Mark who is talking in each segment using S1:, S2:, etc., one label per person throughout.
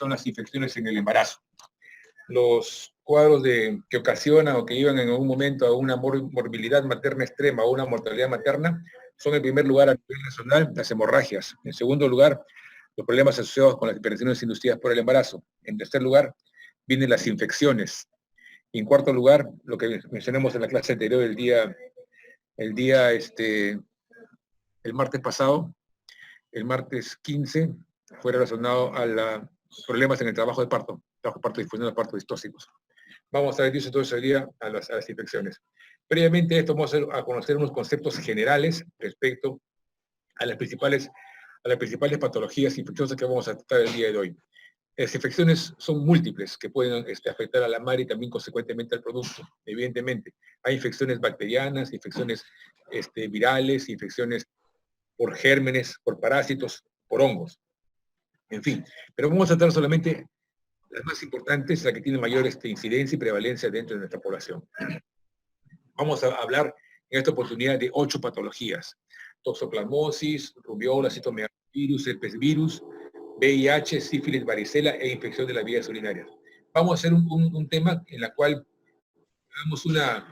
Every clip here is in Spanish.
S1: son las infecciones en el embarazo. Los cuadros que ocasionan o que llevan en algún momento a una morbilidad materna extrema o una mortalidad materna son en primer lugar a nivel nacional las hemorragias. En segundo lugar, los problemas asociados con las hipertensiones inducidas por el embarazo. En tercer lugar, vienen las infecciones. Y en cuarto lugar, lo que mencionamos en la clase anterior el martes pasado, el martes 15, fue relacionado a los problemas en el trabajo de parto difusión de partos distóxicos. Vamos a ver entonces hoy día a las infecciones. Previamente esto vamos a conocer unos conceptos generales respecto a las principales patologías infecciosas que vamos a tratar el día de hoy. Las infecciones son múltiples que pueden afectar a la madre y también consecuentemente al producto, evidentemente. Hay infecciones bacterianas, infecciones virales, infecciones por gérmenes, por parásitos, por hongos. En fin, pero vamos a tratar solamente las más importantes, las que tienen mayor incidencia y prevalencia dentro de nuestra población. Vamos a hablar en esta oportunidad de 8 patologías: toxoplasmosis, rubiola, citomegalovirus, herpes virus, VIH, sífilis, varicela e infección de las vías urinarias. Vamos a hacer un tema en la cual hagamos una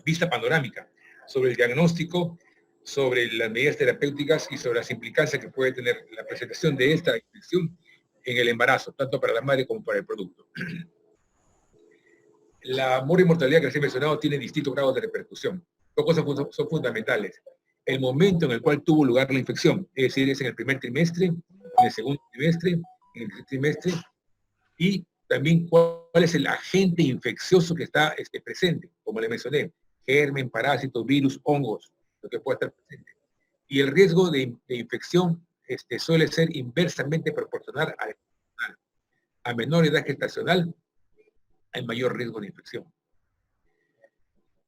S1: vista panorámica sobre el diagnóstico, sobre las medidas terapéuticas y sobre las implicancias que puede tener la presentación de esta infección en el embarazo, tanto para la madre como para el producto. La mortalidad que les he mencionado tiene distintos grados de repercusión. Dos cosas son fundamentales. El momento en el cual tuvo lugar la infección, es decir, es en el primer trimestre, en el segundo trimestre, en el tercer trimestre, y también cuál es el agente infeccioso que está presente, como le mencioné, germen, parásitos, virus, hongos, lo que puede estar presente. Y el riesgo de infección suele ser inversamente proporcional a menor edad gestacional, hay mayor riesgo de infección.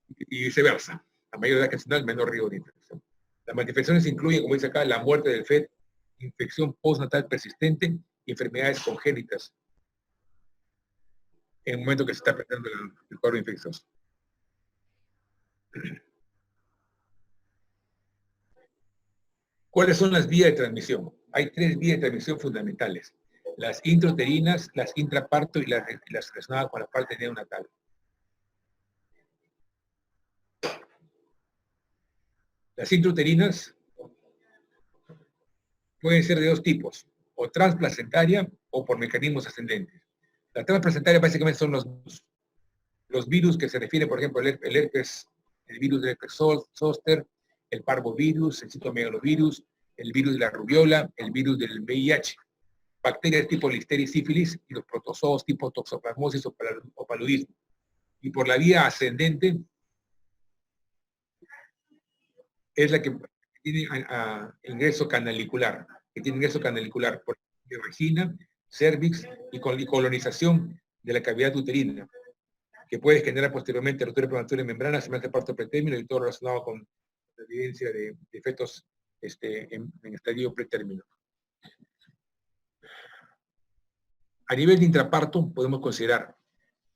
S1: Y viceversa, a mayor edad gestacional, menor riesgo de infección. Las manifestaciones incluyen, como dice acá, la muerte del feto, infección postnatal persistente y enfermedades congénitas en el momento que se está presentando el cuadro infeccioso. ¿Cuáles son las vías de transmisión? Hay 3 vías de transmisión fundamentales: las intrauterinas, las intraparto y las relacionadas con la parte neonatal. Las intrauterinas pueden ser de 2 tipos, o transplacentaria o por mecanismos ascendentes. La transplacentaria básicamente son los virus que se refieren, por ejemplo, el virus del herpes zóster, el parvovirus, el citomegalovirus, el virus de la rubiola, el virus del VIH, bacterias tipo Listeria y sífilis, y los protozoos tipo toxoplasmosis o paludismo. Y por la vía ascendente es la que tiene ingreso canalicular, por la vagina, cervix y con colonización de la cavidad uterina, que puede generar posteriormente ruptura prematura de membranas, semejante parto pretérmino y todo relacionado con la evidencia de fetos en estadio pretérmino. A nivel de intraparto podemos considerar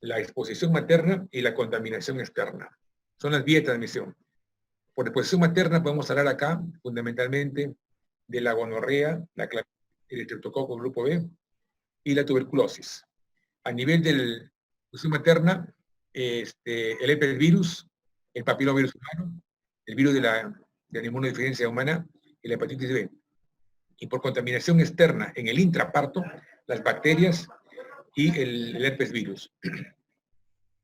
S1: la exposición materna y la contaminación externa. Son las vías de transmisión. Por exposición materna podemos hablar acá fundamentalmente de la gonorrea, el estreptococo grupo B y la tuberculosis. A nivel de la exposición materna, el herpes virus, el papilovirus humano, el virus de la inmunodeficiencia humana y la hepatitis B. Y por contaminación externa en el intraparto, las bacterias y el herpes virus.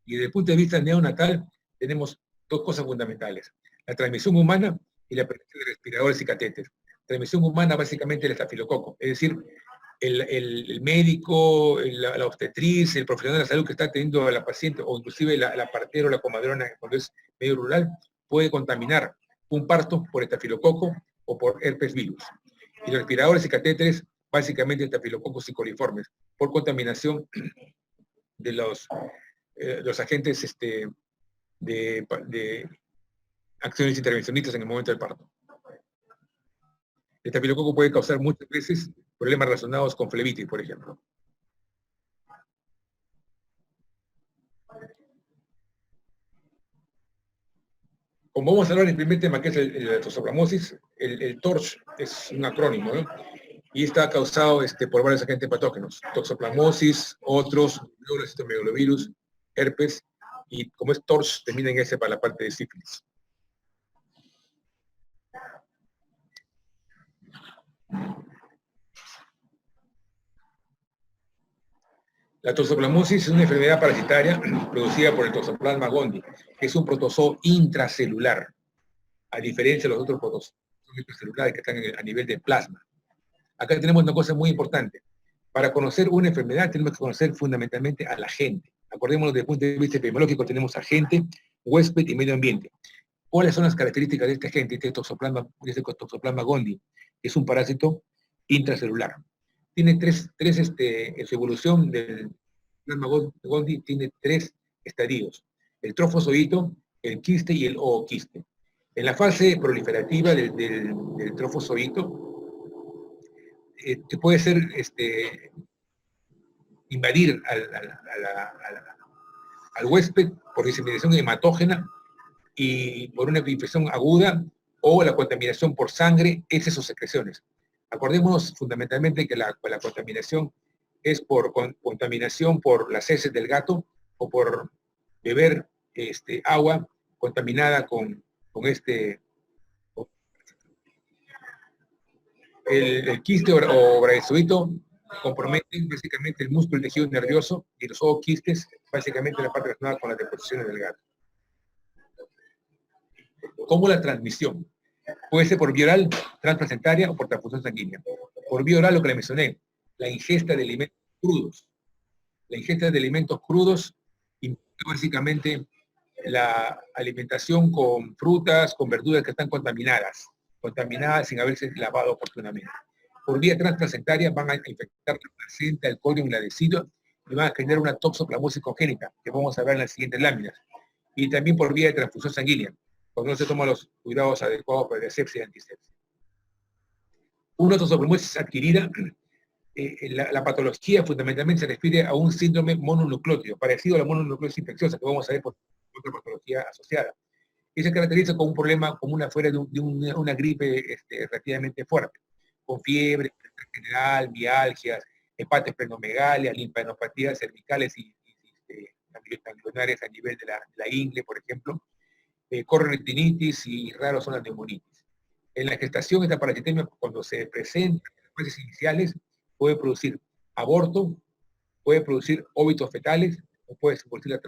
S1: Y desde el punto de vista neonatal, tenemos 2 cosas fundamentales: la transmisión humana y la presencia de respiradores y catéteres. Transmisión humana básicamente el estafilococo, es decir, el médico, la obstetriz, el profesional de la salud que está atendiendo a la paciente, o inclusive la partera o la comadrona cuando es medio rural, puede contaminar un parto por estafilococo o por herpes virus. Y los respiradores y catéteres, básicamente estafilococos y coliformes, por contaminación de los agentes de acciones intervencionistas en el momento del parto. El estafilococo puede causar muchas veces problemas relacionados con flebitis, por ejemplo. Como vamos a hablar en el primer tema, que es la toxoplasmosis, el TORCH es un acrónimo, ¿no? y está causado por varios agentes patógenos, toxoplasmosis, otros, citomegalovirus, herpes, y como es TORCH, termina en ese para la parte de sífilis. La toxoplasmosis es una enfermedad parasitaria producida por el Toxoplasma gondii, que es un protozoo intracelular, a diferencia de los otros protozoos intracelulares que están a nivel de plasma. Acá tenemos una cosa muy importante. Para conocer una enfermedad tenemos que conocer fundamentalmente a la gente. Acordémonos desde el punto de vista epidemiológico, tenemos agente, huésped y medio ambiente. ¿Cuáles son las características de este agente, este Toxoplasma gondii? Es un parásito intracelular. Tiene en su evolución del plasma gondii tiene 3 estadios: el trofozoito, el quiste y el ooquiste. En la fase proliferativa del trofozoito, puede ser invadir al huésped por diseminación hematógena y por una infección aguda, o la contaminación por sangre, heces o secreciones. Acordémonos fundamentalmente que la contaminación es por contaminación por las heces del gato o por beber agua contaminada con el quiste o brazoito comprometen básicamente el músculo y el tejido nervioso, y los ooquistes básicamente la parte relacionada con las deposiciones del gato. ¿Cómo la transmisión? Puede ser por vía oral, transplacentaria o por transfusión sanguínea. Por vía oral, lo que le mencioné, la ingesta de alimentos crudos. La ingesta de alimentos crudos implica básicamente la alimentación con frutas, con verduras que están contaminadas sin haberse lavado oportunamente. Por vía transplacentaria van a infectar la placenta, el corium y la vesícula, y van a generar una toxoplasmosis congénita, que vamos a ver en las siguientes láminas. Y también por vía de transfusión sanguínea, cuando no se toman los cuidados adecuados para la sepsia y antisepsia. Una toxoplasmosis adquirida, la patología fundamentalmente se refiere a un síndrome mononucleótido, parecido a la mononucleosis infecciosa, que vamos a ver por otra patología asociada. Y se caracteriza como un problema común afuera de una gripe relativamente fuerte, con fiebre general, mialgias, hepatosplenomegalia, linfadenopatías cervicales y ganglionares a nivel de la ingle, por ejemplo, corretinitis y raros son las neumonitis. En la gestación, esta parasitemia, cuando se presenta en las fases iniciales, puede producir aborto, puede producir óbitos fetales, o puede producir la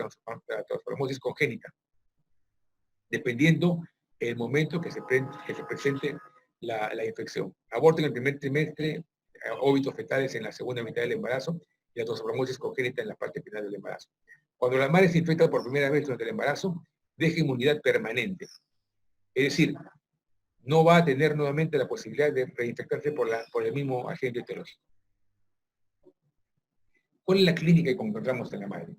S1: transformosis congénita, dependiendo el momento que se presente la infección. Aborto en el primer trimestre, óbitos fetales en la segunda mitad del embarazo, y la transformosis congénita en la parte final del embarazo. Cuando la madre se infecta por primera vez durante el embarazo, deja inmunidad permanente. Es decir, no va a tener nuevamente la posibilidad de reinfectarse por el mismo agente etiológico. ¿Cuál es la clínica que encontramos en la madre?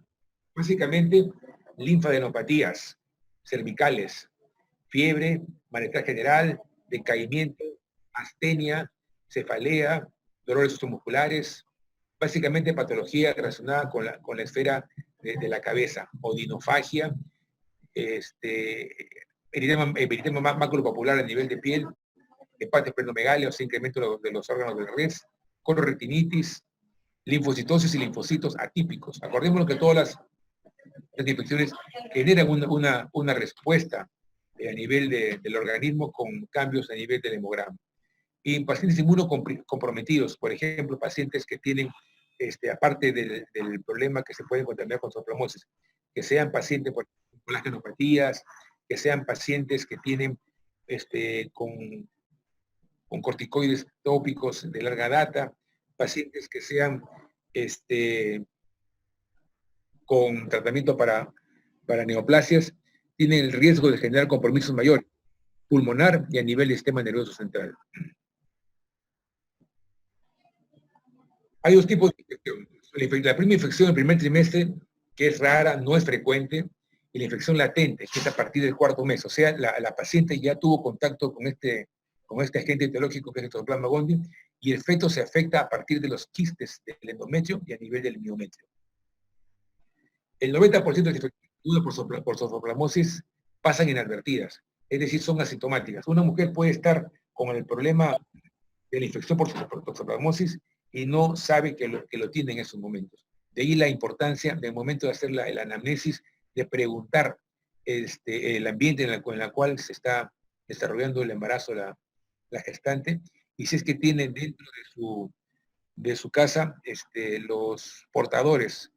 S1: Básicamente, linfadenopatías cervicales, fiebre, malestar general, decaimiento, astenia, cefalea, dolores osteomusculares, básicamente patología relacionada con la esfera de la cabeza, odinofagia, eritema maculopapular a nivel de piel, hepatosplenomegalia, o sea, incremento de los órganos del res, corretinitis, linfocitosis y linfocitos atípicos. Acordémonos que todas las infecciones generan una respuesta a nivel del organismo con cambios a nivel del hemograma. Y en pacientes inmunocomprometidos, por ejemplo, pacientes que tienen, aparte del problema que se puede contaminar con toxoplasmosis, que sean pacientes con colagenopatías, que sean pacientes que tienen con corticoides tópicos de larga data, pacientes que sean con tratamiento para neoplasias, tienen el riesgo de generar compromisos mayores, pulmonar y a nivel del sistema nervioso central. Hay dos tipos de infección. La primera infección en el primer trimestre, que es rara, no es frecuente, y la infección latente, que es a partir del 4º mes. O sea, la paciente ya tuvo contacto con este agente etiológico que es el Toxoplasma gondii, y el feto se afecta a partir de los quistes del endometrio y a nivel del miometrio. El 90% de las infecciones por toxoplasmosis pasan inadvertidas, es decir, son asintomáticas. Una mujer puede estar con el problema de la infección por toxoplasmosis y no sabe que lo tiene en esos momentos. De ahí la importancia del momento de hacer la anamnesis, de preguntar el ambiente en el cual se está desarrollando el embarazo la gestante, y si es que tiene dentro de su casa los portadores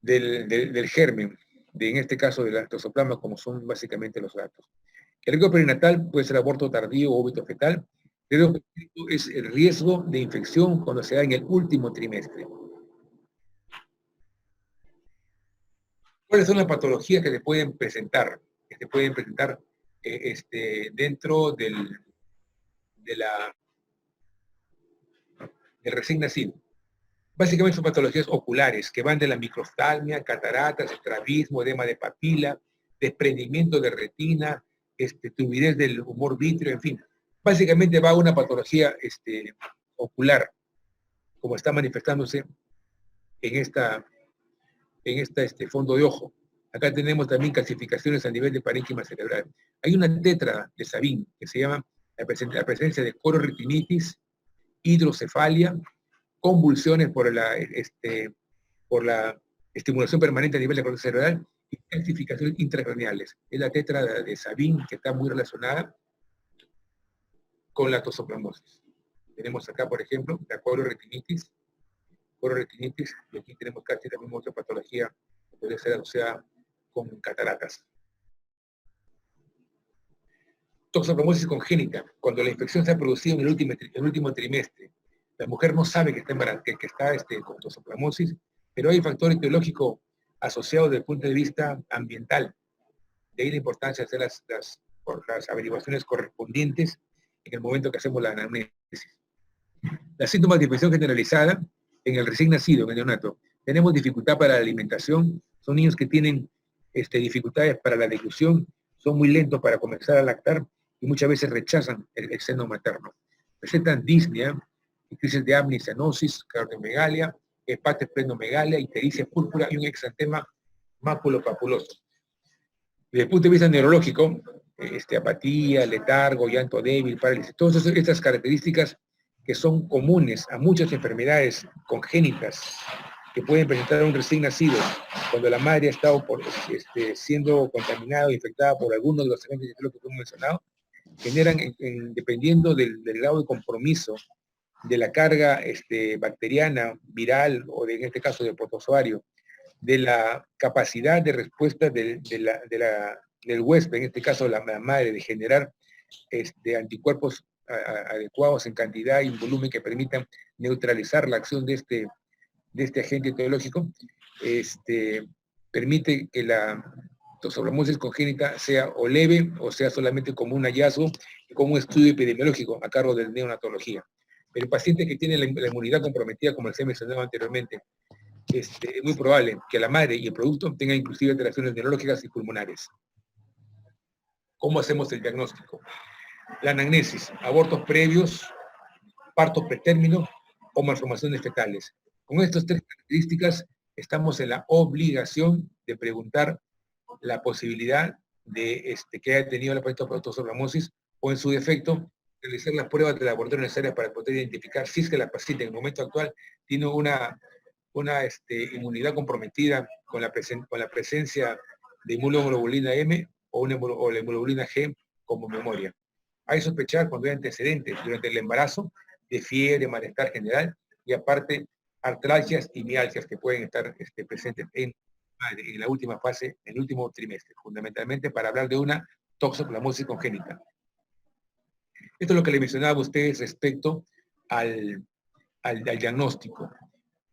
S1: del germen, en este caso del toxoplasma, como son básicamente los gatos. El riesgo perinatal puede ser aborto tardío o óbito fetal. El riesgo es el riesgo de infección cuando se da en el último trimestre. ¿Cuáles son las patologías que se pueden presentar? Que se pueden presentar dentro del recién nacido. Básicamente son patologías oculares que van de la microftalmia, cataratas, estrabismo, edema de papila, desprendimiento de retina, turbidez del humor vítreo, en fin. Básicamente va a una patología ocular, como está manifestándose en este fondo de ojo. Acá tenemos también calcificaciones a nivel de parénquima cerebral. Hay una tetra de Sabin que se llama la presencia de cororetinitis, hidrocefalia, convulsiones por la estimulación permanente a nivel de corteza cerebral y calcificaciones intracraneales. Es la tetra de Sabin que está muy relacionada con la toxoplasmosis. Tenemos acá, por ejemplo, la cororetinitis, y aquí tenemos casi la misma otra patología que puede ser asociada con cataratas. Toxoplasmosis congénita, cuando la infección se ha producido en el último trimestre. La mujer no sabe que está con toxoplasmosis, pero hay factor etiológico asociado desde el punto de vista ambiental. De ahí la importancia de hacer las averiguaciones correspondientes en el momento que hacemos la anamnesis. Las síntomas de infección generalizada en el recién nacido, en el neonato. Tenemos dificultad para la alimentación, son niños que tienen dificultades para la deglución, son muy lentos para comenzar a lactar y muchas veces rechazan el seno materno. Presentan disnea, crisis de apnea y cianosis, cardiomegalia, hepatosplenomegalia, ictericia púrpura y un exantema maculopapuloso. Desde el punto de vista neurológico, apatía, letargo, llanto débil, parálisis, todas estas características que son comunes a muchas enfermedades congénitas que pueden presentar a un recién nacido cuando la madre ha estado siendo contaminada o infectada por alguno de los agentes que hemos mencionado, generan, dependiendo del grado de compromiso de la carga bacteriana, viral o en este caso de protozoario, de la capacidad de respuesta del huésped, en este caso la madre, de generar anticuerpos adecuados en cantidad y en volumen que permitan neutralizar la acción de este agente etiológico, permite que la toxoplasmosis congénita sea o leve o sea solamente como un hallazgo y como un estudio epidemiológico a cargo de neonatología. Pero el paciente que tiene la inmunidad comprometida, como les he mencionado anteriormente, es muy probable que la madre y el producto tengan inclusive alteraciones neurológicas y pulmonares. ¿Cómo hacemos el diagnóstico? La anamnesis, abortos previos, partos pretérmino o malformaciones fetales. Con estas tres características estamos en la obligación de preguntar la posibilidad de que haya tenido la toxoplasmosis o en su defecto realizar las pruebas de laboratorio necesarias para poder identificar si es que la paciente en el momento actual tiene una inmunidad comprometida con la presencia de inmunoglobulina M o la inmunoglobulina G como memoria. Hay que sospechar cuando hay antecedentes durante el embarazo de fiebre, malestar general y aparte artralgias y mialgias que pueden estar presentes en la última fase, en el último trimestre, fundamentalmente para hablar de una toxoplasmosis congénita. Esto es lo que le mencionaba a ustedes respecto al diagnóstico.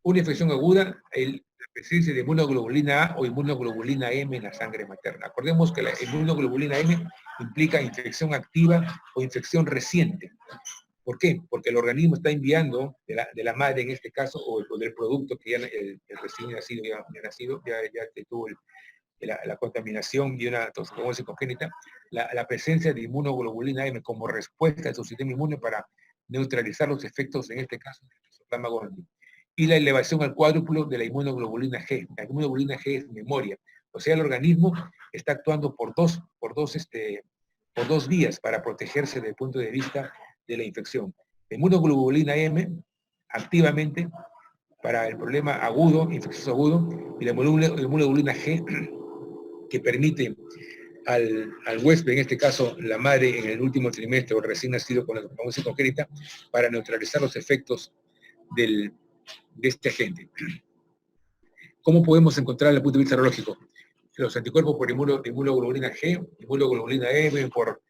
S1: Una infección aguda, la presencia de inmunoglobulina A o inmunoglobulina M en la sangre materna. Acordemos que la inmunoglobulina M implica infección activa o infección reciente. ¿Por qué? Porque el organismo está enviando de la madre en este caso, o del producto que ya el recién nacido ya tuvo la contaminación y una toxoplasmosis congénita, la presencia de inmunoglobulina M como respuesta de su sistema inmune para neutralizar los efectos, en este caso, del Toxoplasma gondii. Y la elevación al cuádruplo de la inmunoglobulina G. La inmunoglobulina G es memoria. O sea, el organismo está actuando por dos vías para protegerse desde el punto de vista de la infección. La inmunoglobulina M, activamente, para el problema agudo, infeccioso agudo, y la inmunoglobulina G, que permite al huésped, en este caso la madre en el último trimestre o recién nacido con la toxoplasmosis congénita, para neutralizar los efectos de este agente. ¿Cómo podemos encontrar desde el punto de vista serológico? Los anticuerpos por inmunoglobulina G, inmunoglobulina M, por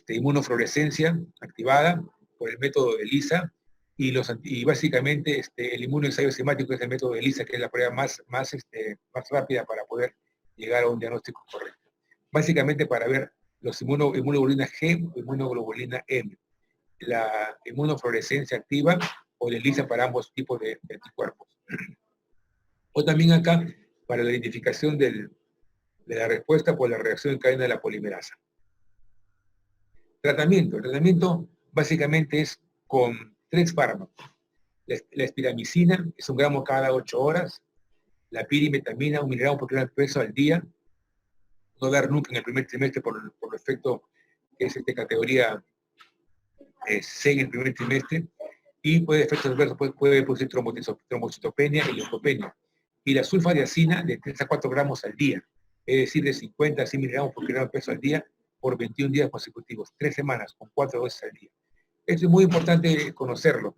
S1: inmunofluorescencia activada, por el método de ELISA, y básicamente el inmunoensayo sistemático es el método de ELISA, que es la prueba más rápida para poder llegar a un diagnóstico correcto. Básicamente para ver los inmunoglobulina G o inmunoglobulina M, la inmunofluorescencia activa o la ELISA para ambos tipos de anticuerpos. O también acá, para la identificación de la respuesta por la reacción en cadena de la polimerasa. Tratamiento. El tratamiento básicamente es con 3 fármacos. La espiramicina es 1 gramo cada 8 horas. La pirimetamina, 1 miligramo por kilogramo de peso al día. No dar nunca en el primer trimestre por el efecto que es categoría C en el primer trimestre. Y puede efectos adversos, puede producir trombocitopenia y leucopenia. Y la sulfadiazina de 3 a 4 gramos al día, es decir, de 50 a 100 miligramos por kilogramo de peso al día por 21 días consecutivos, 3 semanas, con 4 dosis al día. Esto es muy importante conocerlo.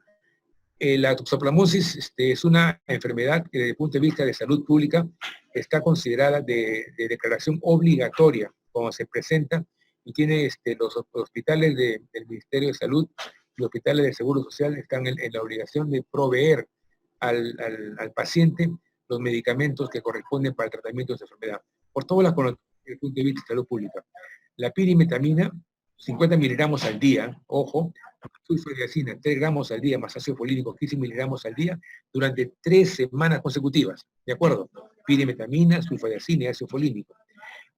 S1: La toxoplasmosis es una enfermedad que desde el punto de vista de salud pública está considerada de declaración obligatoria cuando se presenta, y tiene los hospitales del Ministerio de Salud y hospitales de Seguro Social están en la obligación de proveer al paciente los medicamentos que corresponden para el tratamiento de esa enfermedad, por todas las connotaciones desde el punto de vista de salud pública. La pirimetamina, 50 miligramos al día, ojo, sulfadiazina, 3 gramos al día, más ácido folínico, 15 miligramos al día, durante 3 semanas consecutivas, ¿de acuerdo? Pirimetamina, sulfadiazina y ácido folínico.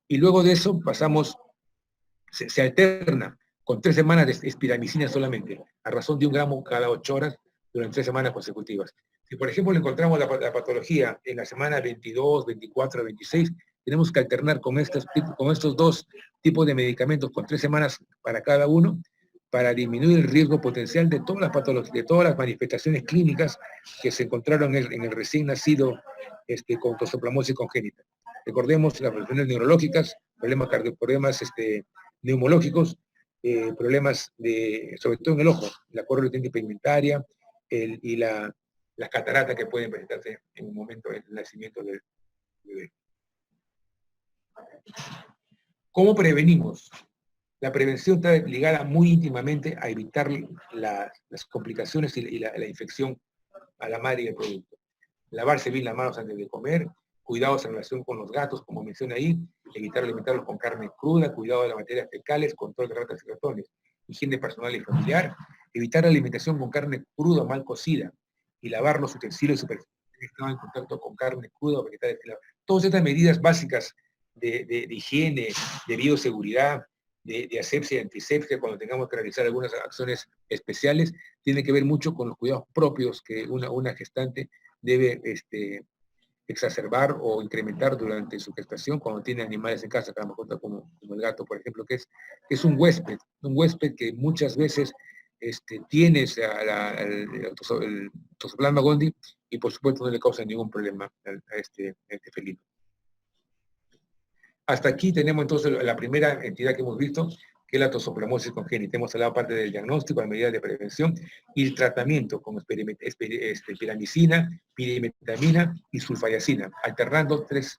S1: Y luego de eso pasamos, se alterna con 3 semanas de espiramicina solamente, a razón de 1 gramo cada 8 horas, durante 3 semanas consecutivas. Si, por ejemplo, le encontramos la patología en la semana 22, 24, 26, tenemos que alternar con estos 2 tipos de medicamentos con 3 semanas para cada uno, para disminuir el riesgo potencial de todas las patologías, de todas las manifestaciones clínicas que se encontraron en el recién nacido con toxoplasmosis congénita. Recordemos las afecciones neurológicas, problemas neumológicos, problemas sobre todo en el ojo, la correa pigmentaria y las cataratas que pueden presentarse en un momento del nacimiento del bebé. ¿Cómo prevenimos? La prevención está ligada muy íntimamente a evitar las complicaciones y la infección a la madre y al producto. Lavarse bien las manos antes de comer, cuidados en relación con los gatos, como mencioné ahí, evitar alimentarlos con carne cruda, cuidado de las materias fecales, control de ratas y ratones, higiene personal y familiar, evitar la alimentación con carne cruda o mal cocida, y lavar los utensilios superficiales que estaban en contacto con carne cruda o vegetales. Todas estas medidas básicas de higiene, de bioseguridad, de asepsia y antisepsia, cuando tengamos que realizar algunas acciones especiales, tiene que ver mucho con los cuidados propios que una gestante debe exacerbar o incrementar durante su gestación cuando tiene animales en casa, como el gato, por ejemplo, que es un huésped que muchas veces tiene el Toxoplasma gondii y por supuesto no le causa ningún problema a este felino. Hasta aquí tenemos entonces la primera entidad que hemos visto, que es la toxoplasmosis congénita. Hemos hablado parte del diagnóstico, las medidas de prevención y el tratamiento con espiramicina, pirimetamina y sulfadiazina, alternando 3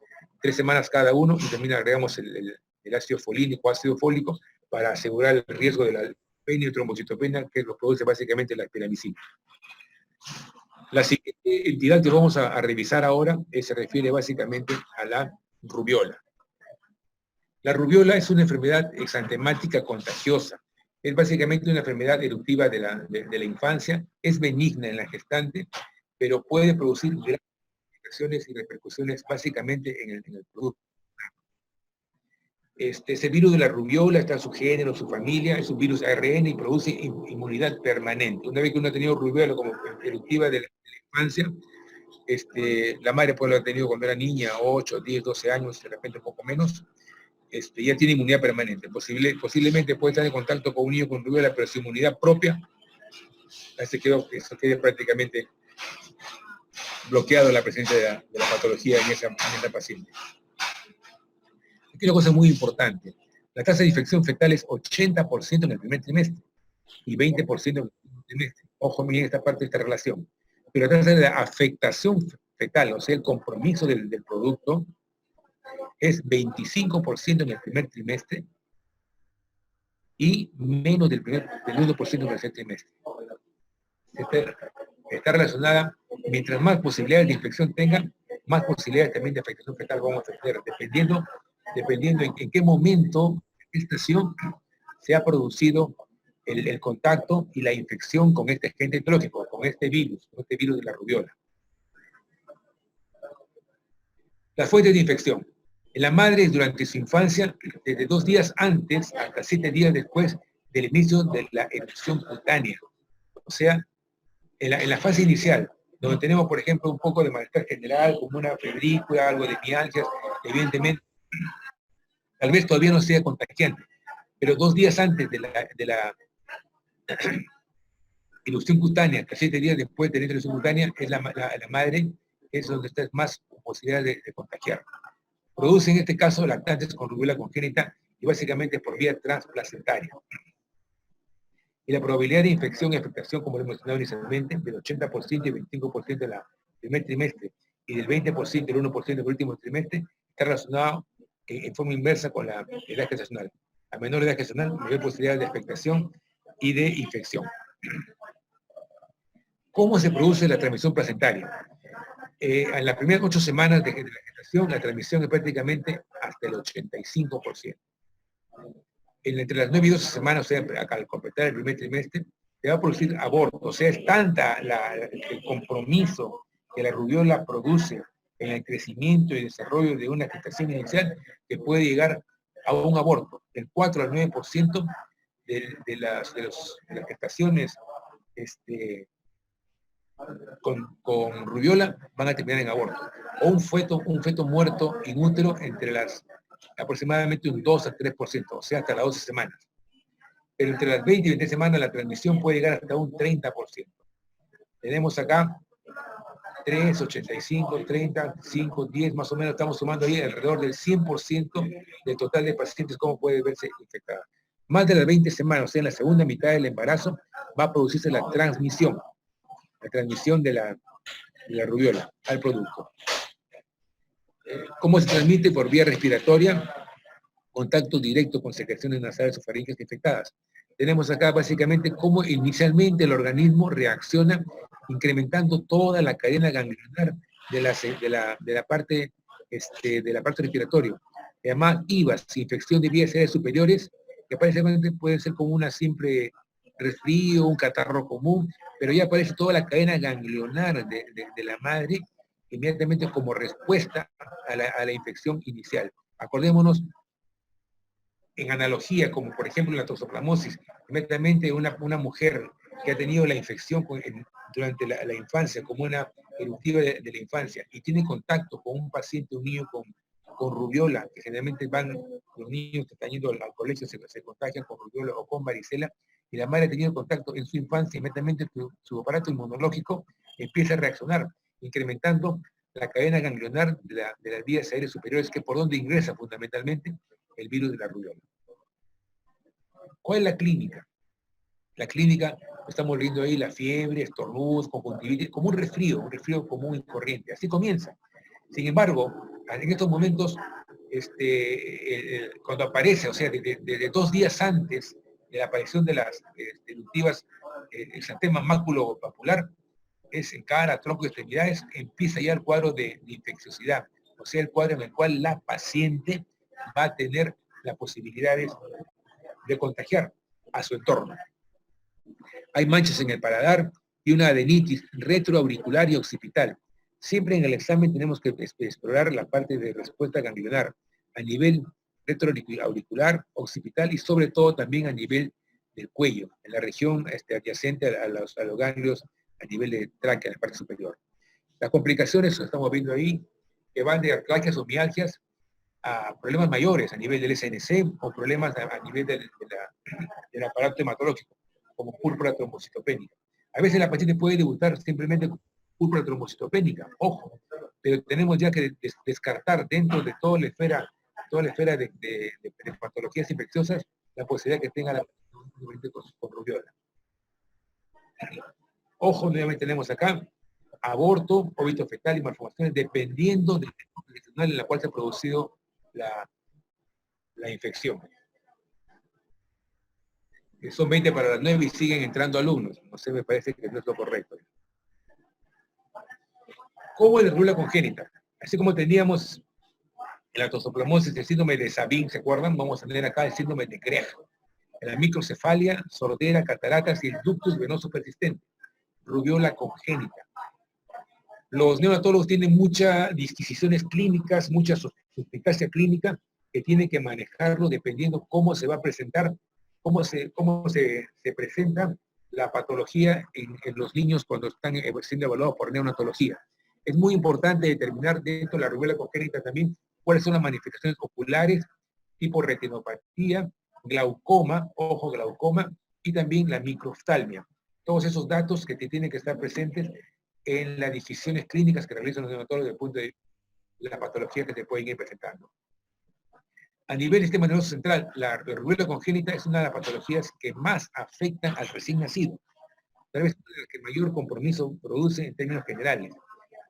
S1: semanas cada uno, y también agregamos el ácido folínico, ácido fólico, para asegurar el riesgo de la leucopenia y trombocitopenia, que lo produce básicamente la espiramicina. La siguiente entidad que vamos a revisar ahora se refiere básicamente a la rubiola. La rubiola es una enfermedad exantemática contagiosa. Es básicamente una enfermedad eruptiva de la infancia, es benigna en la gestante, pero puede producir grandes complicaciones y repercusiones básicamente en el producto. Ese virus de la rubiola está su género, su familia, es un virus ARN y produce inmunidad permanente. Una vez que uno ha tenido rubiola como eruptiva de la infancia, la madre puede haber tenido cuando era niña, 8, 10, 12 años, de repente un poco menos, ya tiene inmunidad permanente. Posiblemente puede estar en contacto con un niño con rubiola, pero su inmunidad propia, eso queda prácticamente bloqueado la presencia de la patología en esa paciente. Aquí una cosa muy importante. La tasa de infección fetal es 80% en el primer trimestre y 20% en el segundo trimestre. Ojo bien esta parte de esta relación. Pero la tasa de afectación fetal, o sea, el compromiso del producto, es 25% en el primer trimestre y menos del 1% en el tercer trimestre. Está relacionada, mientras más posibilidades de infección tengan, más posibilidades también de afectación fetal vamos a tener, dependiendo en qué momento de gestación se ha producido el contacto y la infección con este agente etiológico, con este virus de la rubiola. Las fuentes de infección. En la madre durante su infancia, desde 2 días antes hasta 7 días después del inicio de la erupción cutánea. O sea, en la fase inicial, donde tenemos, por ejemplo, un poco de malestar general, como una febrícula, algo de mialgias, evidentemente, tal vez todavía no sea contagiante, pero 2 días antes de la erupción cutánea, hasta 7 días después de la erupción cutánea, es la madre, es donde está más posibilidad de contagiar. Produce en este caso lactantes con rubiola congénita y básicamente por vía transplacentaria. Y la probabilidad de infección y afectación, como lo he mencionado inicialmente, del 80% y 25% en el primer trimestre y del 20% y el 1% en el último trimestre, está relacionado en forma inversa con la edad gestacional. A menor edad gestacional, mayor posibilidad de afectación y de infección. ¿Cómo se produce la transmisión placentaria? En las primeras 8 semanas de la gestación, la transmisión es prácticamente hasta el 85%. Entre las 9 y 12 semanas, o sea, al completar el primer trimestre, se va a producir aborto. O sea, es tanta el compromiso que la rubiola produce en el crecimiento y desarrollo de una gestación inicial que puede llegar a un aborto. Del 4 al 9% de las gestaciones con rubiola van a terminar en aborto. O un feto muerto in útero entre aproximadamente un 2 a 3%, o sea, hasta las 12 semanas. Pero entre las 20 y 20 semanas la transmisión puede llegar hasta un 30%. Tenemos acá 3, 85, 30, 5, 10, más o menos estamos sumando ahí alrededor del 100% del total de pacientes como puede verse infectada. Más de las 20 semanas, o sea, en la segunda mitad del embarazo, va a producirse la transmisión de la rubiola al producto. ¿Cómo se transmite? Por vía respiratoria, contacto directo con secreciones nasales o faringes infectadas. Tenemos acá básicamente cómo inicialmente el organismo reacciona incrementando toda la cadena ganglionar de la parte respiratoria. Además, IVAs, infección de vías aéreas superiores, que aparentemente puede ser como una simple resfrío, un catarro común, pero ya aparece toda la cadena ganglionar de la madre inmediatamente como respuesta a la infección inicial. Acordémonos, en analogía, como por ejemplo la toxoplasmosis, inmediatamente una mujer que ha tenido la infección durante la infancia, como una eruptiva de la infancia, y tiene contacto con un paciente, un niño con rubiola, que generalmente los niños que están yendo al colegio se contagian con rubiola o con varicela, y la madre ha tenido contacto en su infancia, inmediatamente su aparato inmunológico empieza a reaccionar, incrementando la cadena ganglionar de las vías aéreas superiores, que es por donde ingresa fundamentalmente el virus de la rubiola. ¿Cuál es la clínica? La clínica, estamos viendo ahí la fiebre, estornudos, conjuntivitis, como un resfrío común y corriente. Así comienza. Sin embargo, en estos momentos, cuando aparece, o sea, desde 2 días antes de la aparición de las eruptivas, exantema maculopapular, es en cara, tronco y extremidades, empieza ya el cuadro de infecciosidad, o sea, el cuadro en el cual la paciente va a tener las posibilidades de contagiar a su entorno. Hay manchas en el paladar y una adenitis retroauricular y occipital. Siempre en el examen tenemos que explorar la parte de respuesta ganglionar a nivel retroauricular, occipital y sobre todo también a nivel del cuello, en la región adyacente a los ganglios a nivel de tráquea, en la parte superior. Las complicaciones, lo estamos viendo ahí, que van de artralgias o mialgias a problemas mayores a nivel del SNC o problemas a nivel del aparato hematológico, como púrpura trombocitopénica. A veces la paciente puede debutar simplemente con púrpura trombocitopénica, ojo, pero tenemos ya que descartar dentro de toda la esfera de patologías infecciosas la posibilidad que tenga la con rubiola. Ojo, nuevamente tenemos acá aborto, óbito fetal y malformaciones, dependiendo del tipo regional en la cual se ha producido la infección. Son 20 para las 9 y siguen entrando alumnos. No sé, me parece que no es lo correcto. ¿Cómo es la rubiola congénita? Así como teníamos la toxoplasmosis, el síndrome de Sabin, ¿se acuerdan? Vamos a tener acá el síndrome de Greg. La microcefalia, sordera, cataratas y el ductus venoso persistente. Rubiola congénita. Los neonatólogos tienen muchas disquisiciones clínicas, mucha suspicacia clínica, que tienen que manejarlo dependiendo cómo se va a presentar, cómo se presenta la patología en los niños cuando están siendo evaluados por neonatología. Es muy importante determinar dentro de la rubiola congénita también cuáles son las manifestaciones oculares, tipo retinopatía, glaucoma, ojo, glaucoma, y también la microftalmia. Todos esos datos que tienen que estar presentes en las decisiones clínicas que realizan los neonatólogos desde el punto de la patología que se pueden ir presentando. A nivel del sistema nervioso central, la rubiola congénita es una de las patologías que más afectan al recién nacido. Tal vez la que mayor compromiso produce en términos generales.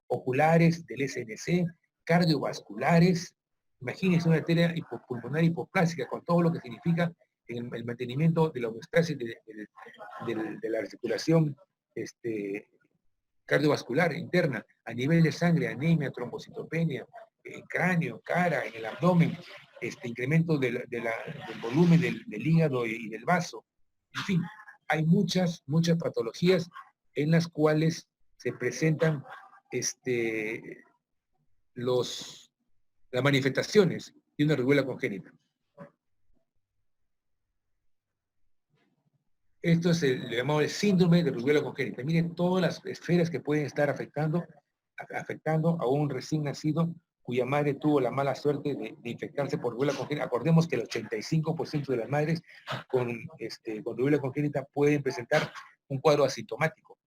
S1: Oculares del SNC, cardiovasculares, imagínense una arteria hipopulmonar hipoplásica con todo lo que significa en el mantenimiento de la homeostasis de la circulación cardiovascular interna, a nivel de sangre, anemia, trombocitopenia, cráneo, cara, en el abdomen, incremento del volumen del hígado y del vaso. En fin, hay muchas patologías en las cuales se presentan las manifestaciones de una rubiola congénita. Esto es el llamado el síndrome de rubiola congénita. Miren todas las esferas que pueden estar afectando a un recién nacido cuya madre tuvo la mala suerte de infectarse por rubiola congénita. Acordemos que el 85% de las madres con rubiola congénita pueden presentar un cuadro asintomático.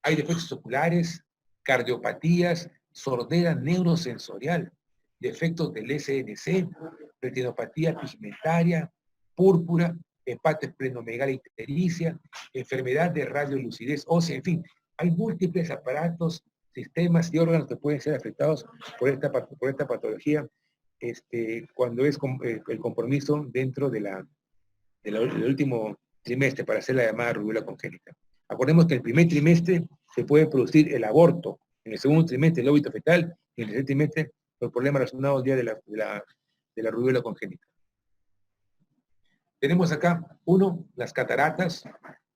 S1: Hay defectos oculares, cardiopatías, sordera neurosensorial, defectos del SNC, retinopatía pigmentaria, púrpura, empate esplenomegalia ictericia, enfermedad de radiolucidez ósea, en fin, hay múltiples aparatos, sistemas y órganos que pueden ser afectados por esta patología cuando es el compromiso dentro del último trimestre para hacer la llamada rubiola congénita. Acordemos que en el primer trimestre se puede producir el aborto, en el segundo trimestre el óbito fetal, y en el tercer trimestre los problemas relacionados al día de la rubiola congénita. Tenemos acá, 1, las cataratas,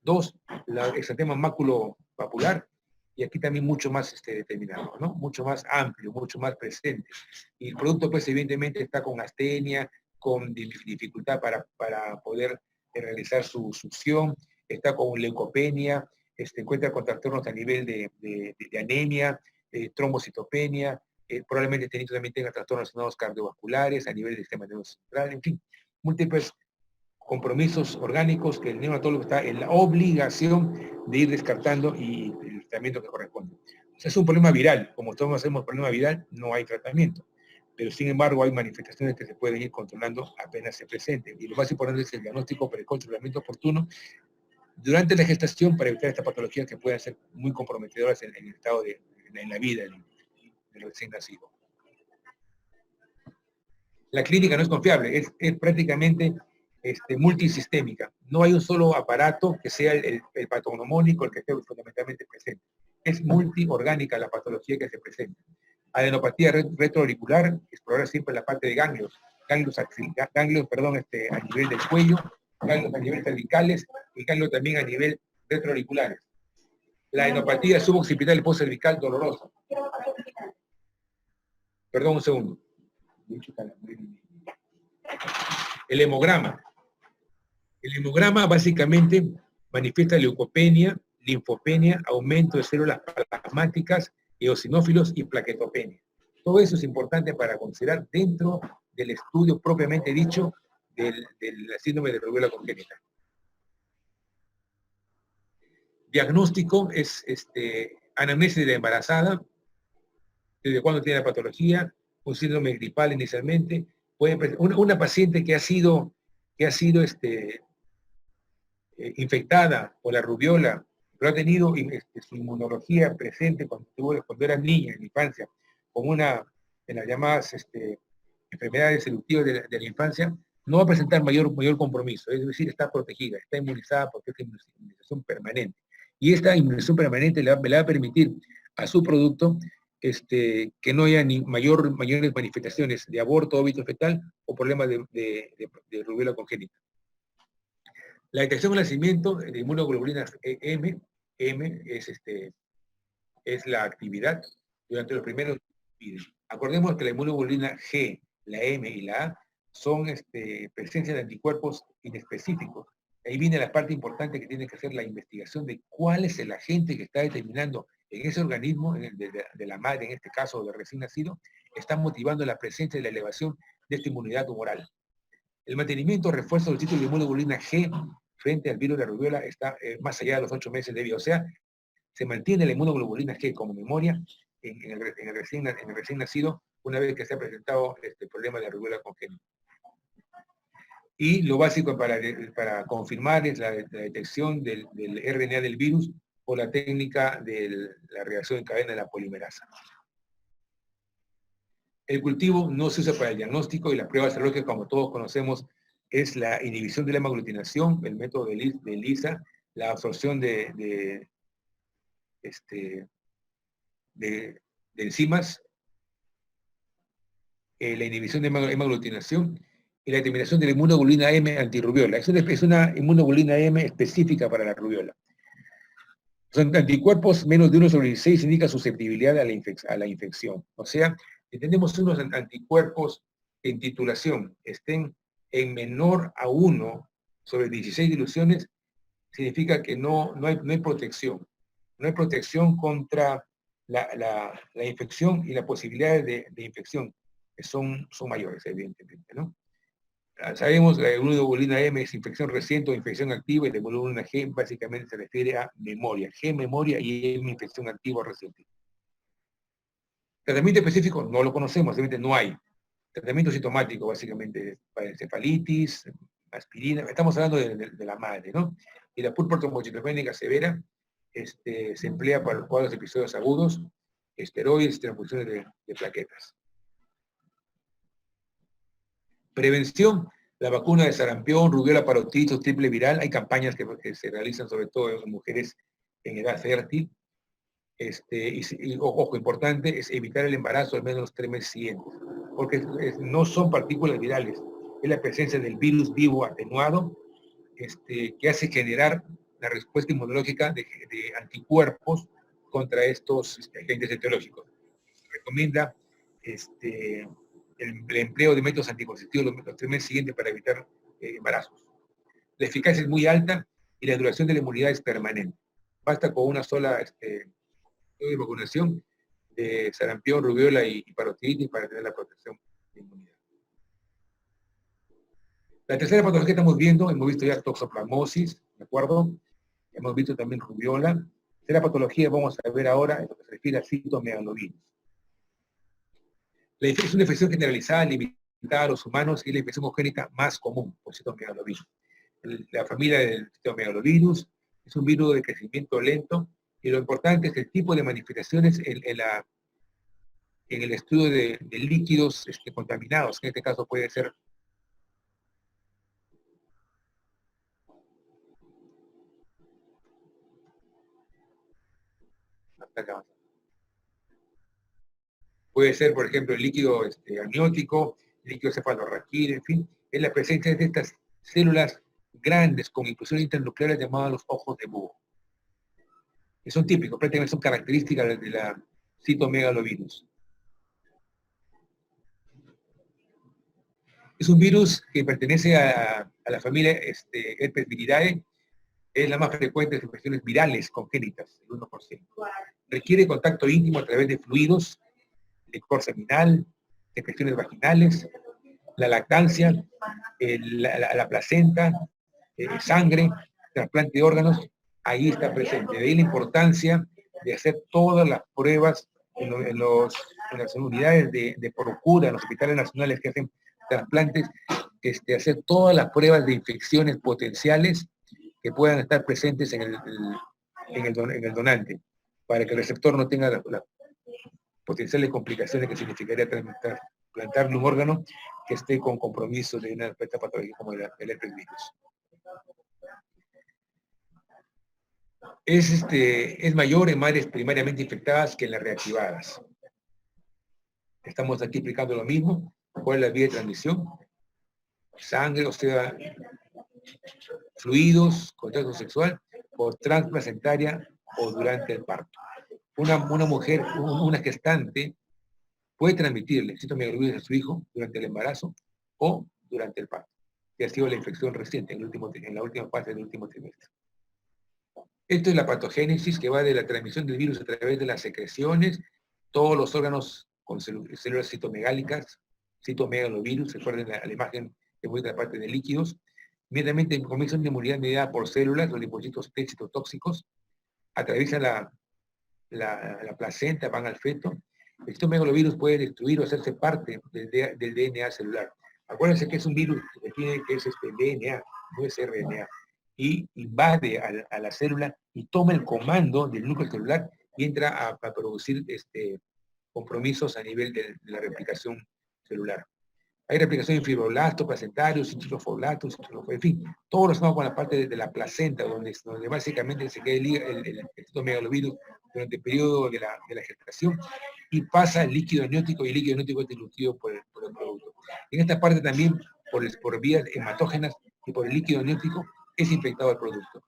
S1: 2, el exantema maculopapular, y aquí también mucho más determinado, ¿no? Mucho más amplio, mucho más presente. Y el producto, pues, evidentemente está con astenia, con dificultad para poder realizar su succión, está con leucopenia, encuentra con trastornos a nivel de anemia, trombocitopenia, probablemente también tenga trastornos relacionados cardiovasculares a nivel del sistema nervioso central, en fin, múltiples compromisos orgánicos que el neonatólogo está en la obligación de ir descartando y el tratamiento que corresponde. O sea, es un problema viral. Como todos hacemos problema viral, no hay tratamiento. Pero sin embargo hay manifestaciones que se pueden ir controlando apenas se presenten. Y lo más importante es el diagnóstico precoz, tratamiento oportuno durante la gestación para evitar estas patologías que pueden ser muy comprometedoras en el estado en la vida del recién nacido. La clínica no es confiable, es prácticamente multisistémica. No hay un solo aparato que sea el patognomónico, el que esté fundamentalmente presente. Es multiorgánica la patología que se presenta. Adenopatía retroauricular, explorar siempre la parte de ganglios a nivel del cuello, ganglios a nivel cervicales y ganglios también a nivel retroauriculares. La adenopatía suboccipital y postcervical dolorosa. Perdón, un segundo. El hemograma. El hemograma básicamente manifiesta leucopenia, linfopenia, aumento de células plasmáticas, eosinófilos y plaquetopenia. Todo eso es importante para considerar dentro del estudio propiamente dicho del síndrome de rubiola congénita. Diagnóstico es anamnesis de la embarazada, desde cuándo tiene la patología, un síndrome gripal inicialmente, una paciente que ha sido infectada por la rubiola, pero ha tenido su inmunología presente cuando era niña, en la infancia, como en las llamadas enfermedades seductivas de la infancia, no va a presentar mayor compromiso, es decir, está protegida, está inmunizada porque es inmunización permanente. Y esta inmunización permanente le va a permitir a su producto que no haya mayores manifestaciones de aborto, óbito fetal o problemas de rubiola congénita. La detección del nacimiento de inmunoglobulina M es la actividad durante los primeros días. Acordemos que la inmunoglobulina G, la M y la A son presencia de anticuerpos inespecíficos. Ahí viene la parte importante que tiene que hacer la investigación de cuál es el agente que está determinando en ese organismo, de la madre en este caso, del recién nacido, está motivando la presencia y la elevación de esta inmunidad tumoral. El mantenimiento o refuerzo del ciclo de inmunoglobulina G frente al virus de la rubiola está más allá de los 8 meses de vida. O sea, se mantiene la inmunoglobulina G como memoria en el recién nacido una vez que se ha presentado este problema de la rubiola congénita. Y lo básico para confirmar es la detección del RNA del virus por la técnica de la reacción en cadena de la polimerasa. El cultivo no se usa para el diagnóstico y la prueba serológica, como todos conocemos, es la inhibición de la hemaglutinación, el método de ELISA, la absorción de enzimas, la inhibición de hemaglutinación y la determinación de la inmunoglobulina M antirrubiola. Es una inmunoglobulina M específica para la rubiola. Son anticuerpos menos de 1/16 indica susceptibilidad a la infección. O sea, si tenemos unos anticuerpos en titulación estén en menor a 1/16 diluciones, significa que no hay protección. No hay protección contra la infección y las posibilidades de infección, que son mayores, evidentemente, ¿no? Sabemos que la inmunoglobulina M es infección reciente o infección activa, y la inmunoglobulina G básicamente se refiere a memoria. G, memoria, y M, infección activa o reciente. Tratamiento específico no lo conocemos, realmente no hay. Tratamiento sintomático, básicamente, para encefalitis, aspirina, estamos hablando de la madre, ¿no? Y la púrpura trombocitopénica severa se emplea para los cuadros de episodios agudos, esteroides, transfusiones de plaquetas. Prevención, la vacuna de sarampión, rubiola, parotiditis, triple viral, hay campañas que se realizan sobre todo en mujeres en edad fértil. Ojo, importante es evitar el embarazo al menos los 3 meses siguientes, porque no son partículas virales, es la presencia del virus vivo atenuado que hace generar la respuesta inmunológica de anticuerpos contra estos agentes etiológicos. Recomienda el empleo de métodos anticonceptivos los 3 meses siguientes para evitar embarazos. La eficacia es muy alta y la duración de la inmunidad es permanente. Basta con una sola de vacunación de sarampión, rubiola y parotiditis para tener la protección de inmunidad. La tercera patología que estamos viendo, hemos visto ya toxoplasmosis, ¿de acuerdo? Hemos visto también rubiola. La tercera patología vamos a ver ahora en lo que se refiere a citomegalovirus. Es una infección generalizada, limitada a los humanos, y es la infección congénita más común por citomegalovirus. La familia del citomegalovirus es un virus de crecimiento lento, y lo importante es el tipo de manifestaciones en el estudio de líquidos contaminados, que en este caso puede ser por ejemplo, el líquido amniótico, el líquido cefalorraquídeo, en fin, es la presencia de estas células grandes con inclusión internucleares llamadas los ojos de búho. Que son típicos, prácticamente son características de la citomegalovirus. Es un virus que pertenece a la familia Herpes viridae, es la más frecuente de infecciones virales congénitas, el 1%. Requiere contacto íntimo a través de fluidos, licor seminal, secreciones vaginales, la lactancia, la placenta, sangre, trasplante de órganos, ahí está presente. De ahí la importancia de hacer todas las pruebas en las unidades de procura, en los hospitales nacionales que hacen trasplantes, hacer todas las pruebas de infecciones potenciales que puedan estar presentes en el donante, para que el receptor no tenga las potenciales complicaciones que significaría trasplantarle un órgano que esté con compromiso de una patología como el herpes virus. Es mayor en madres primariamente infectadas que en las reactivadas. Estamos aquí explicando lo mismo. ¿Cuál es la vía de transmisión? Sangre, o sea, fluidos, contacto sexual, o transplacentaria o durante el parto. Una mujer, una gestante, puede transmitirle citomegalovirus a su hijo durante el embarazo o durante el parto, que ha sido la infección reciente en la última fase del último trimestre. Esto es la patogénesis, que va de la transmisión del virus a través de las secreciones, todos los órganos con células citomegálicas, citomegalovirus, recuerden la imagen que muestra la parte de líquidos. Inmediatamente comienza una inmunidad mediada por células, los linfocitos T citotóxicos, atraviesan la placenta, van al feto. El citomegalovirus puede destruir o hacerse parte del DNA celular. Acuérdense que es un virus que es DNA, no es RNA. Y invade a la célula y toma el comando del núcleo celular y entra a producir compromisos a nivel de la replicación celular. Hay replicación en fibroblastos, placentarios, cintrofoblastos, en fin, todo relacionado con la parte de la placenta, donde básicamente se queda el citomegalovirus durante el periodo de la gestación y pasa el líquido amniótico, y el líquido amniótico es diluido por el producto. En esta parte también, por vías hematógenas y por el líquido amniótico, es infectado el producto.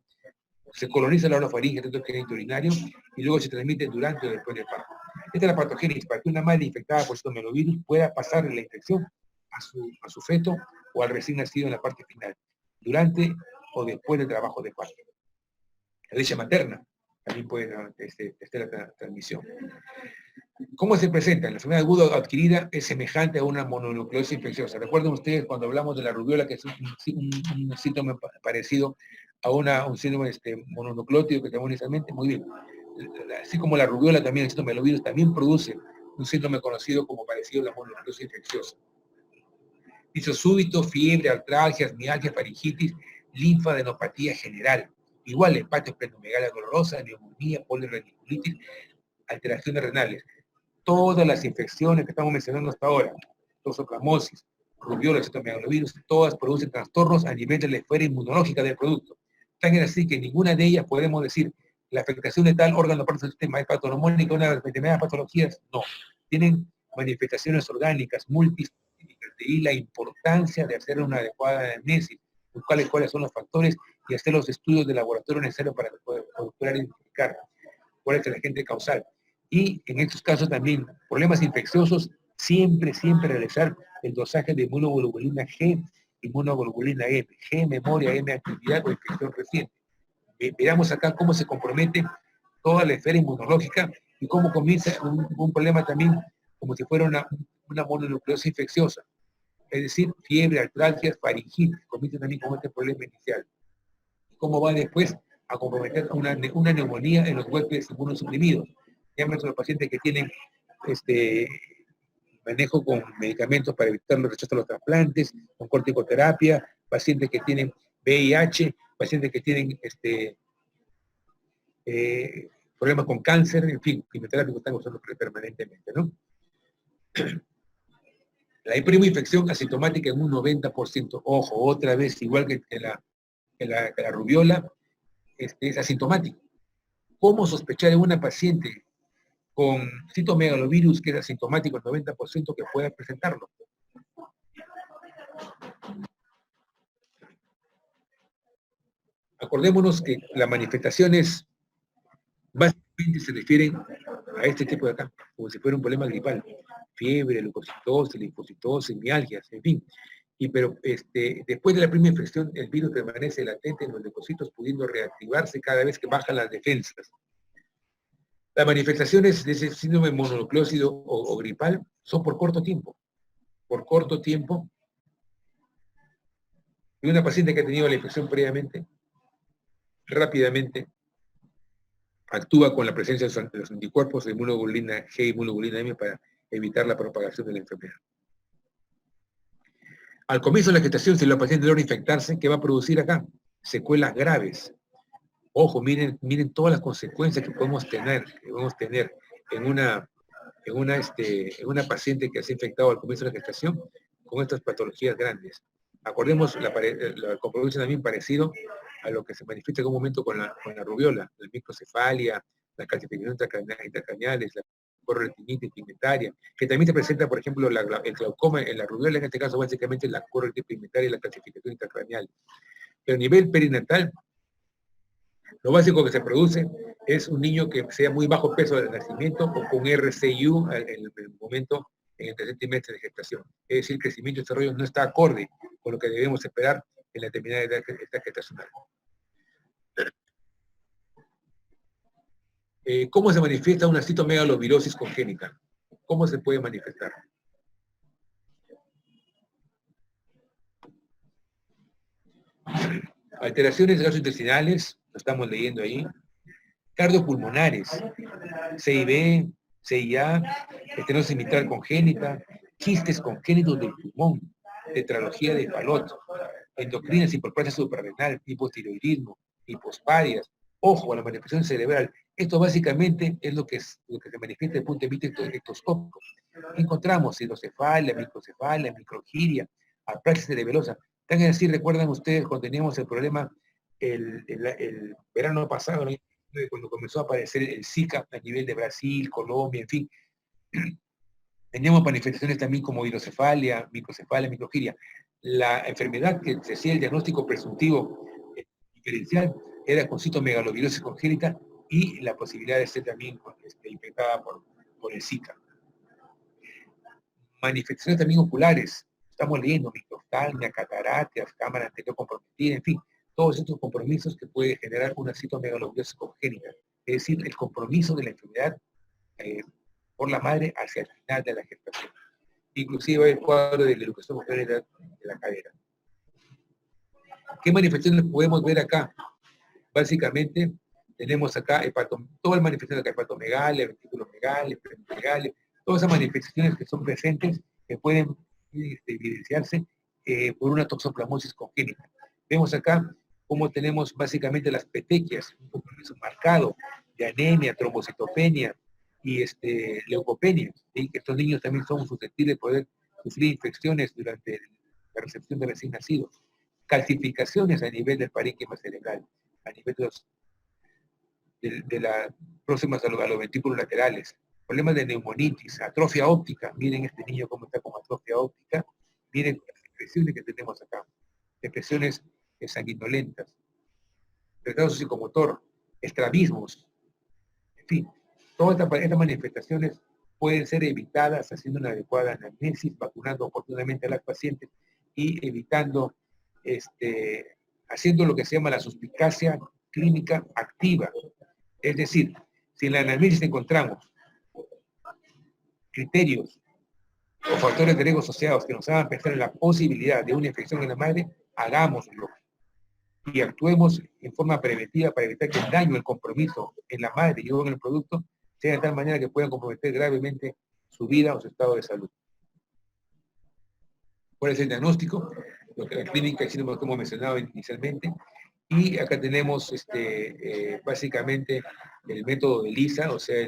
S1: Se coloniza la orofaringe, dentro del urinario, y luego se transmite durante o después del parto. Esta es la patogénesis, para que una madre infectada por citomegalovirus pueda pasar la infección a su feto o al recién nacido en la parte final, durante o después del trabajo de parto. La leche materna también puede estar la transmisión. ¿Cómo se presenta? La enfermedad aguda adquirida es semejante a una mononucleosis infecciosa. ¿Recuerdan ustedes cuando hablamos de la rubiola, que es un síntoma parecido a un síndrome mononucleótido que tenemos inicialmente? Muy bien. Así como la rubiola, también el citomegalovirus también produce un síndrome conocido como parecido a la mononucleosis infecciosa. Inicio súbito, fiebre, artralgias, mialgia, faringitis, linfadenopatía general. Igual, hepatio esplenomegalia dolorosa, neumonía, polirreniculitis, alteraciones renales. Todas las infecciones que estamos mencionando hasta ahora, toxoplasmosis, rubiola, citomegalovirus, todas producen trastornos a nivel de la esfera inmunológica del producto. Tan es así que ninguna de ellas podemos decir la afectación de tal órgano parte del sistema es patológica, una de las 29 patologías, no. Tienen manifestaciones orgánicas múltiples. De ahí la importancia de hacer una adecuada anamnesis, buscar cuáles son los factores y hacer los estudios de laboratorio necesarios para poder identificar cuál es el agente causal. Y en estos casos también, problemas infecciosos, siempre realizar el dosaje de inmunoglobulina G, inmunoglobulina M, G, memoria, M, actividad o infección reciente. Veamos acá cómo se compromete toda la esfera inmunológica y cómo comienza un problema también como si fuera una mononucleosis infecciosa. Es decir, fiebre, artralgias, faringitis, comienza también con este problema inicial. ¿Cómo va después a comprometer una neumonía en los huéspedes inmunosuprimidos? Llámense a los pacientes que tienen manejo con medicamentos para evitar los rechazos a los trasplantes, con corticoterapia, pacientes que tienen VIH, pacientes que tienen problemas con cáncer, en fin, quimioterapia que están usando permanentemente, ¿no? La hiperinfección asintomática en un 90%. Ojo, otra vez, igual que la rubiola, es asintomático. ¿Cómo sospechar en una paciente con citomegalovirus que es asintomático el 90% que pueda presentarlo? Acordémonos que las manifestaciones básicamente se refieren a este tipo de acá, como si fuera un problema gripal. Fiebre, leucocitosis, linfocitosis, mialgias, en fin. Pero después de la primera infección, el virus permanece latente en los leucocitos, pudiendo reactivarse cada vez que bajan las defensas. Las manifestaciones de ese síndrome mononucleósido o gripal son por corto tiempo. Por corto tiempo, Y una paciente que ha tenido la infección previamente, rápidamente actúa con la presencia de los anticuerpos de inmunoglobulina G y inmunoglobulina M para evitar la propagación de la enfermedad. Al comienzo de la gestación, si la paciente logra infectarse, ¿qué va a producir acá? Secuelas graves. Ojo, miren todas las consecuencias que podemos tener en una paciente que se ha infectado al comienzo de la gestación con estas patologías grandes. Acordemos el compromiso también parecido a lo que se manifiesta en un momento con la rubiola, la microcefalia, las calcificaciones intracraneales, la corretinitis pigmentaria, que también se presenta, por ejemplo, el glaucoma en la rubiola, en este caso básicamente la corretinitis pigmentaria y la calcificación intracraneal. Pero a nivel perinatal, lo básico que se produce es un niño que sea muy bajo peso del nacimiento o con RCU en el momento, en el tercer trimestre de gestación. Es decir, el crecimiento y desarrollo no está acorde con lo que debemos esperar en la determinada edad gestacional. ¿Cómo se manifiesta una citomegalovirosis congénita? ¿Cómo se puede manifestar? Alteraciones gastrointestinales, lo estamos leyendo ahí. Cardiopulmonares, CIB, CIA, estenosis mitral congénita, quistes congénitos del pulmón, tetralogía de Fallot, endocrinas, hiperplasia suprarrenal, hipotiroidismo, hipospadias, ojo a la manifestación cerebral. Esto básicamente es lo que se manifiesta desde el punto de vista ectoscópico. Encontramos hidrocefalia, microcefalia, microgiria, apraxia cerebelosa. Tan así, recuerdan ustedes cuando teníamos el problema el verano pasado, ¿no? Cuando comenzó a aparecer el Zika a nivel de Brasil, Colombia, en fin. Teníamos manifestaciones también como hidrocefalia, microcefalia, microgiria. La enfermedad que se hacía el diagnóstico presuntivo diferencial era con citomegalovirosis congénita y la posibilidad de ser también infectada por el Zika. Manifestaciones también oculares. Estamos leyendo microftalmia, cataratas, cámara anterior comprometida, en fin, todos estos compromisos que puede generar una citomegalovirosis congénita. Es decir, el compromiso de la enfermedad por la madre hacia el final de la gestación. Inclusive el cuadro de la educación mujer de la cadera. ¿Qué manifestaciones podemos ver acá? Básicamente, tenemos acá todas las manifestaciones de hepatomegalia, vesículomegalia, megalia, todas esas manifestaciones que son presentes que pueden evidenciarse por una toxoplasmosis congénita. Vemos acá cómo tenemos básicamente las petequias, un compromiso marcado de anemia, trombocitopenia y leucopenia, ¿sí? Que estos niños también son susceptibles de poder sufrir infecciones durante la recepción de recién nacidos. Calcificaciones a nivel del parénquima cerebral, a nivel de las próximas a los ventrículos laterales, problemas de neumonitis, atrofia óptica. Miren este niño cómo está con atrofia óptica. Miren las expresiones que tenemos acá. Expresiones sanguinolentas, retraso psicomotor, estrabismos, en fin. Todas estas manifestaciones pueden ser evitadas haciendo una adecuada anamnesis, vacunando oportunamente a las pacientes y evitando, haciendo lo que se llama la suspicacia clínica activa. Es decir, si en la anamnesis encontramos criterios o factores de riesgo asociados que nos hagan pensar en la posibilidad de una infección en la madre, hagámoslo y actuemos en forma preventiva para evitar que el daño, el compromiso en la madre y luego en el producto sea de tal manera que puedan comprometer gravemente su vida o su estado de salud. ¿Cuál es el diagnóstico? Lo que la clínica, como hemos mencionado inicialmente, y acá tenemos básicamente el método de Lisa, o sea,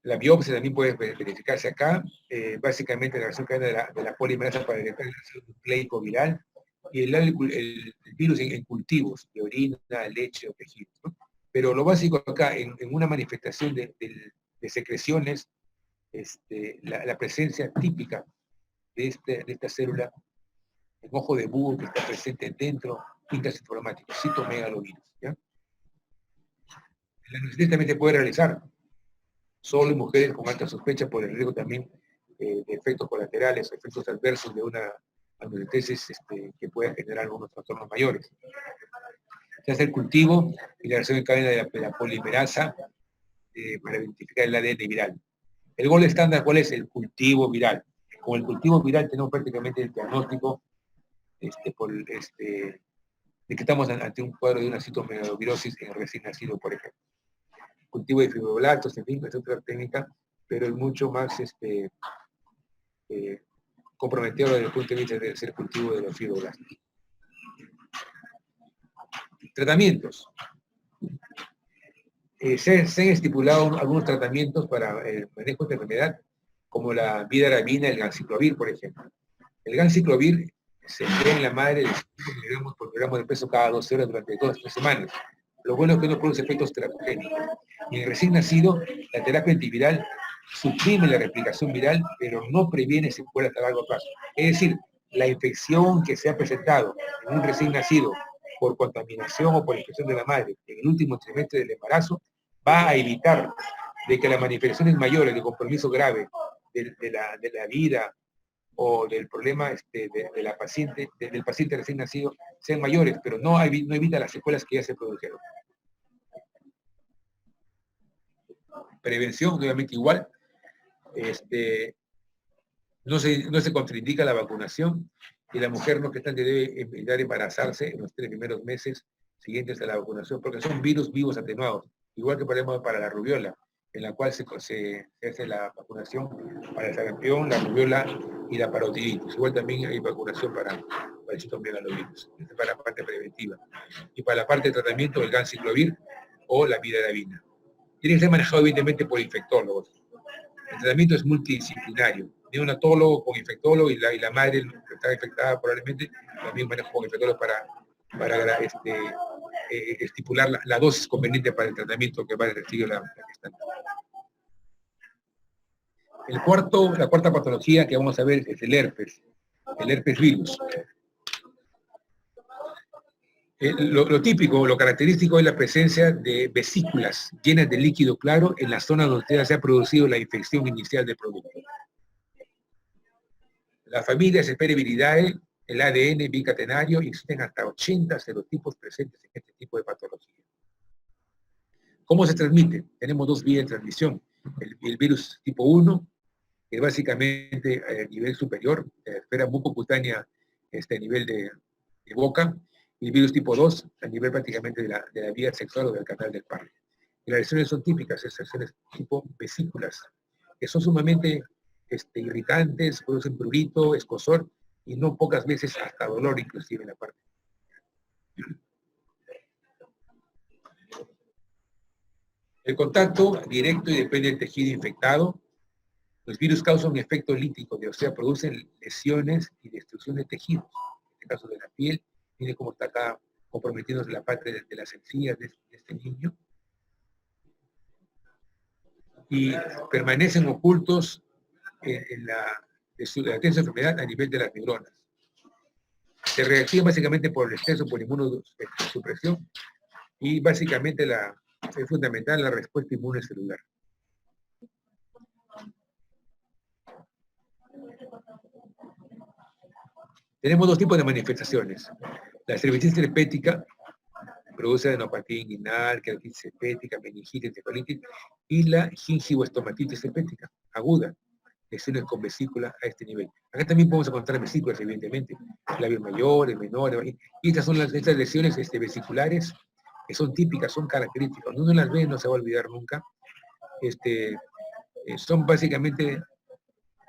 S1: la biopsia también puede verificarse acá, básicamente la reacción cadena de la polimerasa para detectar el ácido nucleico viral, y el virus en cultivos, de orina, leche o tejidos, ¿no? Pero lo básico acá, en una manifestación de secreciones, la presencia típica de esta célula, el ojo de búho que está presente dentro, intrasinformático, citomegalovirus, ¿ya? La anestesia también se puede realizar solo en mujeres con alta sospecha por el riesgo también de efectos colaterales, efectos adversos de una anestesis que pueda generar algunos trastornos mayores. Se hace el cultivo y la reacción en cadena de la polimerasa para identificar el ADN viral. El gol estándar, ¿cuál es? El cultivo viral. Con el cultivo viral tenemos prácticamente el diagnóstico de que estamos ante un cuadro de una citomegaloviridosis en el recién nacido, por ejemplo. Cultivo de fibroblastos, en fin, es otra técnica, pero es mucho más comprometedor desde el punto de vista del ser cultivo de los fibroblastos. Tratamientos. Se han estipulado algunos tratamientos para el manejo de esta enfermedad, como la vidarabina, el ganciclovir, por ejemplo. El ganciclovir se emplea en la madre de 5 miligramos por gramo de peso cada 12 horas durante 2 a 3 semanas. Lo bueno es que no produce efectos terapéuticos. En el recién nacido, la terapia antiviral suprime la replicación viral, pero no previene secuelas a largo plazo. Es decir, la infección que se ha presentado en un recién nacido por contaminación o por infección de la madre en el último trimestre del embarazo va a evitar de que las manifestaciones mayores de compromiso grave de la vida o del problema de la paciente, del paciente recién nacido sean mayores, pero no evita las secuelas que ya se produjeron. Prevención, obviamente igual. No se contraindica la vacunación y la mujer no debe evitar embarazarse en los 3 primeros meses siguientes a la vacunación, porque son virus vivos atenuados, igual que para la rubiola, en la cual se hace la vacunación para el sarampión, la rubiola y la parotiditis. Igual también hay vacunación para el citomegalovirus, para la parte preventiva. Y para la parte de tratamiento, el ganciclovir o la vidarabina. Tiene que ser manejado evidentemente por infectólogos. El tratamiento es multidisciplinario. Neonatólogo con infectólogo y la madre que está infectada probablemente también maneja con infectólogos para estipular la dosis conveniente para el tratamiento que va a recibir la gestante. La cuarta patología que vamos a ver es el herpes virus. Lo típico, lo característico es la presencia de vesículas llenas de líquido claro en la zona donde se ha producido la infección inicial del producto. La familia Hesperidae, el ADN bicatenario, y existen hasta 80 serotipos presentes en este tipo de patología. ¿Cómo se transmite? Tenemos 2 vías de transmisión. El virus tipo 1, que básicamente a nivel superior, esfera mucocutánea a nivel de boca, y el virus tipo 2 a nivel prácticamente de la vía sexual o del canal del par. Y las lesiones son típicas, esas lesiones tipo vesículas, que son sumamente irritantes, producen prurito, escozor, y no pocas veces hasta dolor inclusive en la parte. El contacto directo y depende del tejido infectado. Los virus causan un efecto lítico, o sea, producen lesiones y destrucción de tejidos. En este caso de la piel, miren cómo está acá comprometiéndose la parte de las encías de este niño. Y permanecen ocultos en la tensa enfermedad a nivel de las neuronas. Se reactiva básicamente por el exceso por inmunosupresión y básicamente es fundamental la respuesta inmune celular. Tenemos 2 tipos de manifestaciones. La cervicitis herpética produce adenopatía inguinal, queratitis herpética, meningitis, encefalitis, y la gingivoestomatitis herpética aguda, lesiones con vesícula a este nivel. Acá también podemos encontrar vesículas, evidentemente, labios mayores, menores, y estas son estas lesiones vesiculares que son típicas, son características. Cuando uno las ve no se va a olvidar nunca. Son básicamente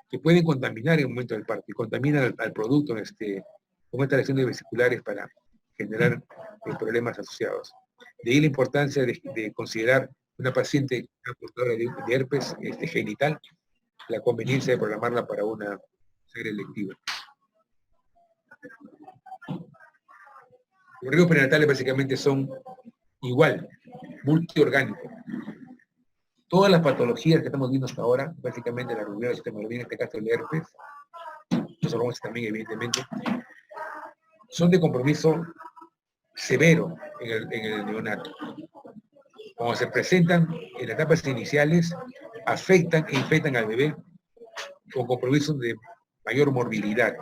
S1: que pueden contaminar en el momento del parto y contaminan al producto con estas lesiones vesiculares para generar problemas asociados. De ahí la importancia de considerar una paciente portadora de herpes genital, la conveniencia de programarla para una serie electiva. Los riesgos prenatales básicamente son igual, multiorgánicos. Todas las patologías que estamos viendo hasta ahora, básicamente la rubiola, en este caso el herpes, los hormonas también evidentemente, son de compromiso severo en el neonato. Cuando se presentan en las etapas iniciales, afectan e infectan al bebé con compromisos de mayor morbilidad,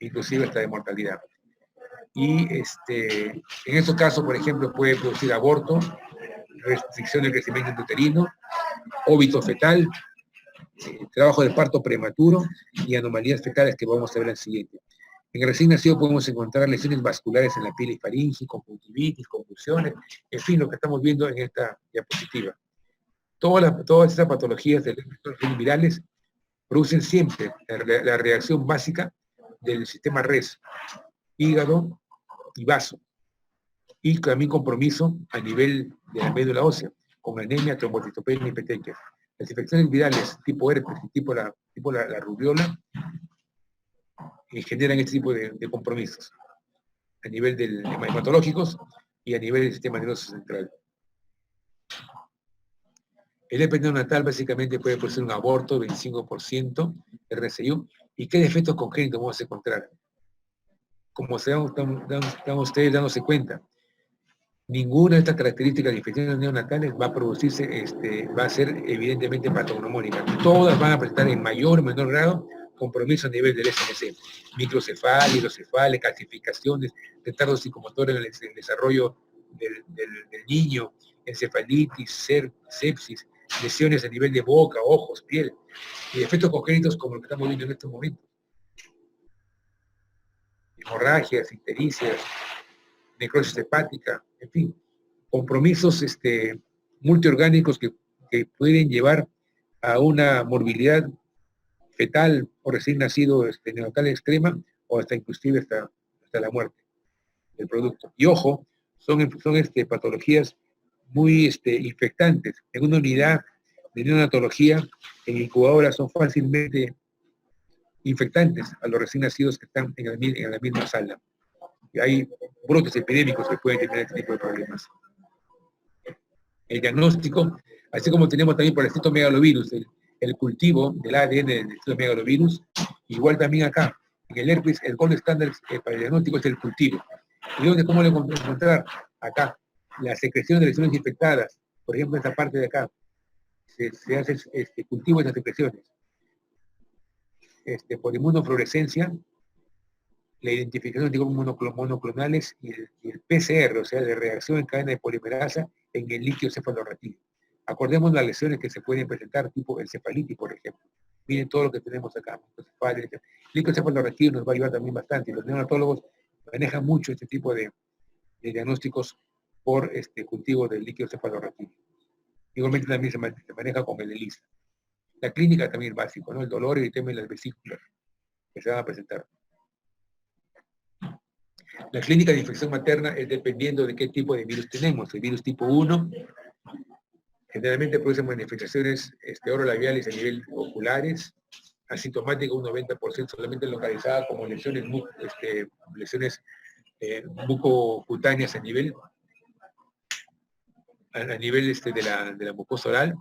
S1: inclusive hasta de mortalidad. Y en estos casos, por ejemplo, puede producir aborto, restricción del crecimiento uterino, óbito fetal, trabajo de parto prematuro y anomalías fetales que vamos a ver en el siguiente. En el recién nacido podemos encontrar lesiones vasculares en la piel y faringe, conjuntivitis, convulsiones, en fin, lo que estamos viendo en esta diapositiva. Todas estas patologías de virales producen siempre la reacción básica del sistema res, hígado y vaso, y también compromiso a nivel de la médula ósea, con anemia, trombocitopenia y petequias. Las infecciones virales tipo herpes y tipo la rubiola generan este tipo de compromisos a nivel de hematológicos y a nivel del sistema nervioso central. El herpes neonatal básicamente puede producir un aborto, 25% RCU. ¿Y qué defectos congénitos vamos a encontrar? Como están ustedes dándose cuenta, ninguna de estas características de infecciones neonatales va a producirse, va a ser evidentemente patognomónica. Todas van a presentar en mayor o menor grado compromiso a nivel del SNC. Microcefalia, hidrocefalia, calcificaciones, retardos psicomotores en el desarrollo del niño, encefalitis, sepsis, lesiones a nivel de boca, ojos, piel, y efectos congénitos como lo que estamos viendo en estos momentos. Hemorragias, ictericias, necrosis hepática, en fin, compromisos multiorgánicos que pueden llevar a una morbilidad fetal o recién nacido neonatal extrema o hasta inclusive hasta la muerte del producto. Y ojo, son patologías muy infectantes. En una unidad de neonatología, en incubadora, son fácilmente infectantes a los recién nacidos que están en la misma sala. Y hay brotes epidémicos que pueden tener este tipo de problemas. El diagnóstico, así como tenemos también por el citomegalovirus, el cultivo del ADN del citomegalovirus, igual también acá, en el herpes, el gold standard para el diagnóstico es el cultivo. ¿Y dónde, cómo lo encontrar? Acá, la secreción de lesiones infectadas, por ejemplo, esta parte de acá, se hace cultivo de estas secreciones. Por inmunofluorescencia, la identificación de anticuerpos monoclonales y el PCR, o sea, de reacción en cadena de polimerasa en el líquido cefalorraquídeo. Acordemos las lesiones que se pueden presentar, tipo encefalitis, por ejemplo. Miren todo lo que tenemos acá. El líquido cefalorraquídeo nos va a ayudar también bastante. Y los neonatólogos manejan mucho este tipo de diagnósticos por cultivo del líquido cefalorraquídeo. Igualmente también se maneja con el ELISA. La clínica también es básico, ¿no? El dolor y el tema de las vesículas que se van a presentar. La clínica de infección materna es dependiendo de qué tipo de virus tenemos. El virus tipo 1 generalmente produce manifestaciones orolabiales a nivel oculares, asintomática un 90%, solamente localizada como lesiones bucocutáneas a nivel de la mucosa oral,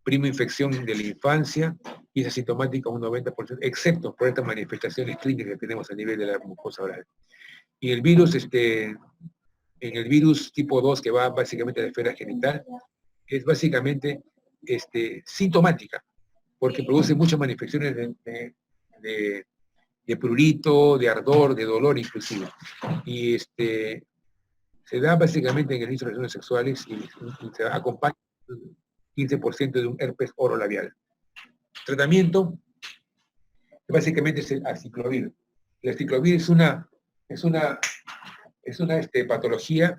S1: prima infección de la infancia y es asintomática un 90%, excepto por estas manifestaciones clínicas que tenemos a nivel de la mucosa oral. Y el virus, en el virus tipo 2, que va básicamente a la esfera genital, es básicamente sintomática, porque produce muchas manifestaciones de prurito, de ardor, de dolor inclusive. Y se da básicamente en el inicio de relaciones sexuales y se acompaña 15% de un herpes orolabial. Tratamiento básicamente es el aciclovir. El aciclovir es una patología,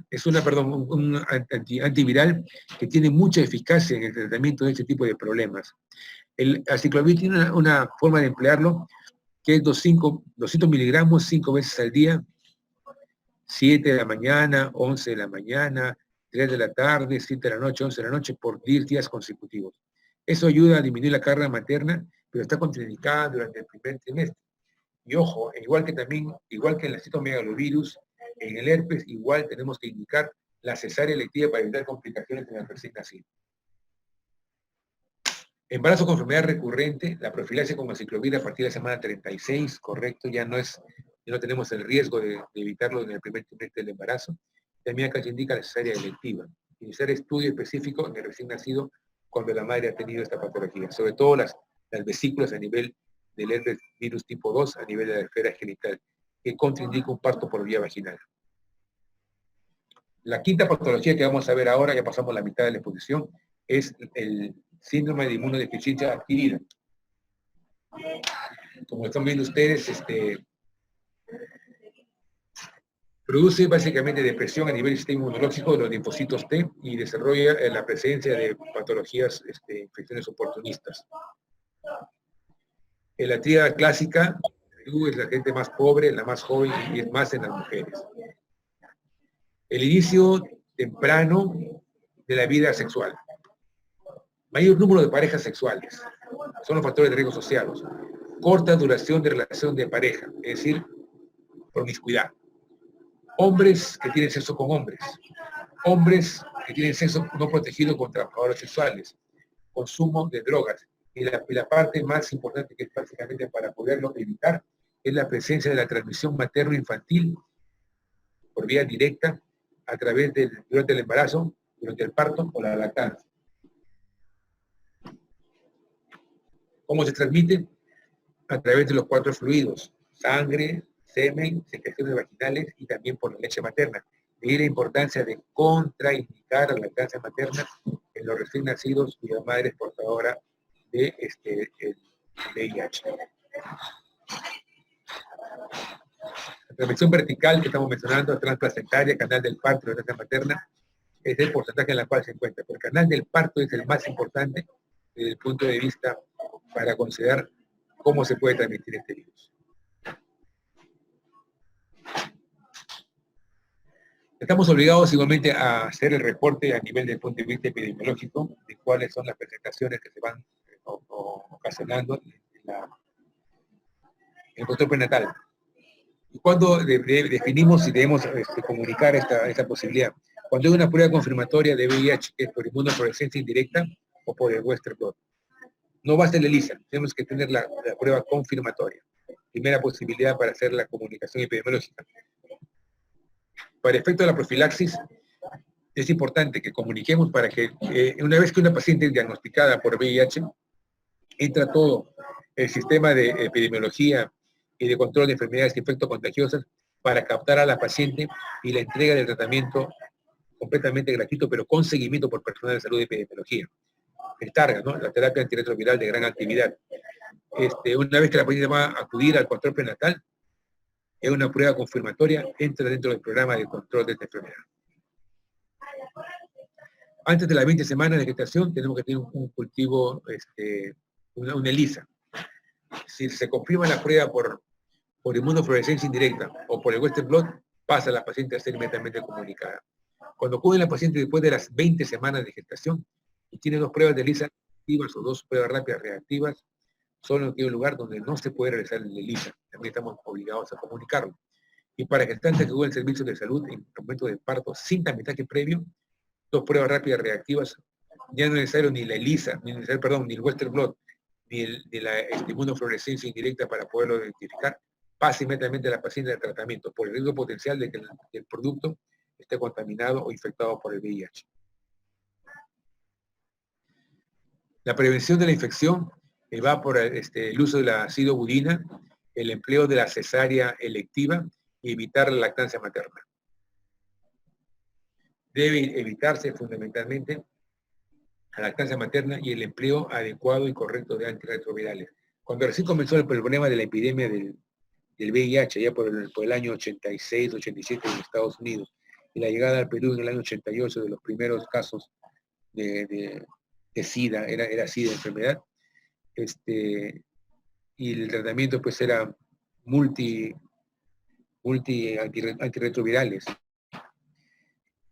S1: un antiviral que tiene mucha eficacia en el tratamiento de este tipo de problemas. El aciclovir tiene una forma de emplearlo que es 200 miligramos 5 veces al día, 7 de la mañana, 11 de la mañana, 3 de la tarde, 7 de la noche, 11 de la noche, por 10 días consecutivos. Eso ayuda a disminuir la carga materna, pero está contraindicada durante el primer trimestre. Y ojo, igual que en el citomegalovirus, en el herpes, igual tenemos que indicar la cesárea electiva para evitar complicaciones en el recién nacido. Embarazo con enfermedad recurrente, la profilaxis con aciclovir a partir de la semana 36, correcto, ya no tenemos el riesgo de evitarlo en el primer trimestre del embarazo. También acá se indica la cesárea electiva. Iniciar estudio específico en el recién nacido cuando la madre ha tenido esta patología, sobre todo las vesículas a nivel del herpes virus tipo 2, a nivel de la esfera genital, que contraindica un parto por vía vaginal. La quinta patología que vamos a ver ahora, ya pasamos la mitad de la exposición, es el síndrome de inmunodeficiencia adquirida. Como están viendo ustedes, produce básicamente depresión a nivel del sistema inmunológico de los linfocitos T y desarrolla la presencia de patologías, infecciones oportunistas. En la tríada clásica, es la gente más pobre, la más joven y es más en las mujeres. El inicio temprano de la vida sexual. Mayor número de parejas sexuales. Son los factores de riesgo asociados. Corta duración de relación de pareja, es decir, promiscuidad. Hombres que tienen sexo con hombres. Hombres que tienen sexo no protegido con trabajadores sexuales. Consumo de drogas. Y la parte más importante que es prácticamente para poderlo evitar es la presencia de la transmisión materno-infantil por vía directa a través durante el embarazo, durante el parto o la lactancia. ¿Cómo se transmite? A través de los 4 fluidos: sangre, semen, secreciones vaginales y también por la leche materna. De ahí la importancia de contraindicar la lactancia materna en los recién nacidos cuya madre es portadora de el VIH. La transmisión vertical que estamos mencionando, transplacentaria, canal del parto y lactancia materna, es el porcentaje en el cual se encuentra. Pero el canal del parto es el más importante desde el punto de vista para considerar cómo se puede transmitir este virus. Estamos obligados igualmente a hacer el reporte a nivel del punto de vista epidemiológico de cuáles son las presentaciones que se van ocasionando en el control prenatal. ¿Y cuándo definimos si debemos comunicar esta posibilidad? Cuando hay una prueba confirmatoria de VIH, que es por inmunofluorescencia indirecta o por el Western blot. No basta el ELISA, tenemos que tener la prueba confirmatoria. Primera posibilidad para hacer la comunicación epidemiológica. Para efecto de la profilaxis, es importante que comuniquemos para que una vez que una paciente es diagnosticada por VIH, entra todo el sistema de epidemiología y de control de enfermedades infectocontagiosas para captar a la paciente y la entrega del tratamiento completamente gratuito, pero con seguimiento por personal de salud y epidemiología. El TARGA, ¿no? La terapia antirretroviral de gran actividad. Una vez que la paciente va a acudir al control prenatal, es una prueba confirmatoria, entra dentro del programa de control de esta enfermedad. Antes de las 20 semanas de gestación tenemos que tener un cultivo, una ELISA. Si se confirma la prueba por inmunofluorescencia indirecta o por el Western blot, pasa a la paciente a ser inmediatamente comunicada. Cuando acude la paciente después de las 20 semanas de gestación y tiene 2 pruebas de ELISA reactivas o 2 pruebas rápidas reactivas, solo en un lugar donde no se puede realizar el ELISA. También estamos obligados a comunicarlo. Y para gestantes que acuden al servicio de salud en el momento de parto sin tamizaje previo, 2 pruebas rápidas reactivas, ya no es necesario ni la ELISA, ni el Western blot, ni la inmunofluorescencia indirecta para poderlo identificar, pasa inmediatamente a la paciente de tratamiento por el riesgo potencial de que el producto esté contaminado o infectado por el VIH. La prevención de la infección va por el uso de la acidobudina, el empleo de la cesárea electiva y evitar la lactancia materna. Debe evitarse fundamentalmente la lactancia materna y el empleo adecuado y correcto de antirretrovirales. Cuando recién comenzó el problema de la epidemia del VIH, ya por el año 86, 87 en Estados Unidos, y la llegada al Perú en el año 88 de los primeros casos de SIDA, era SIDA enfermedad, y el tratamiento pues era multi antirretrovirales.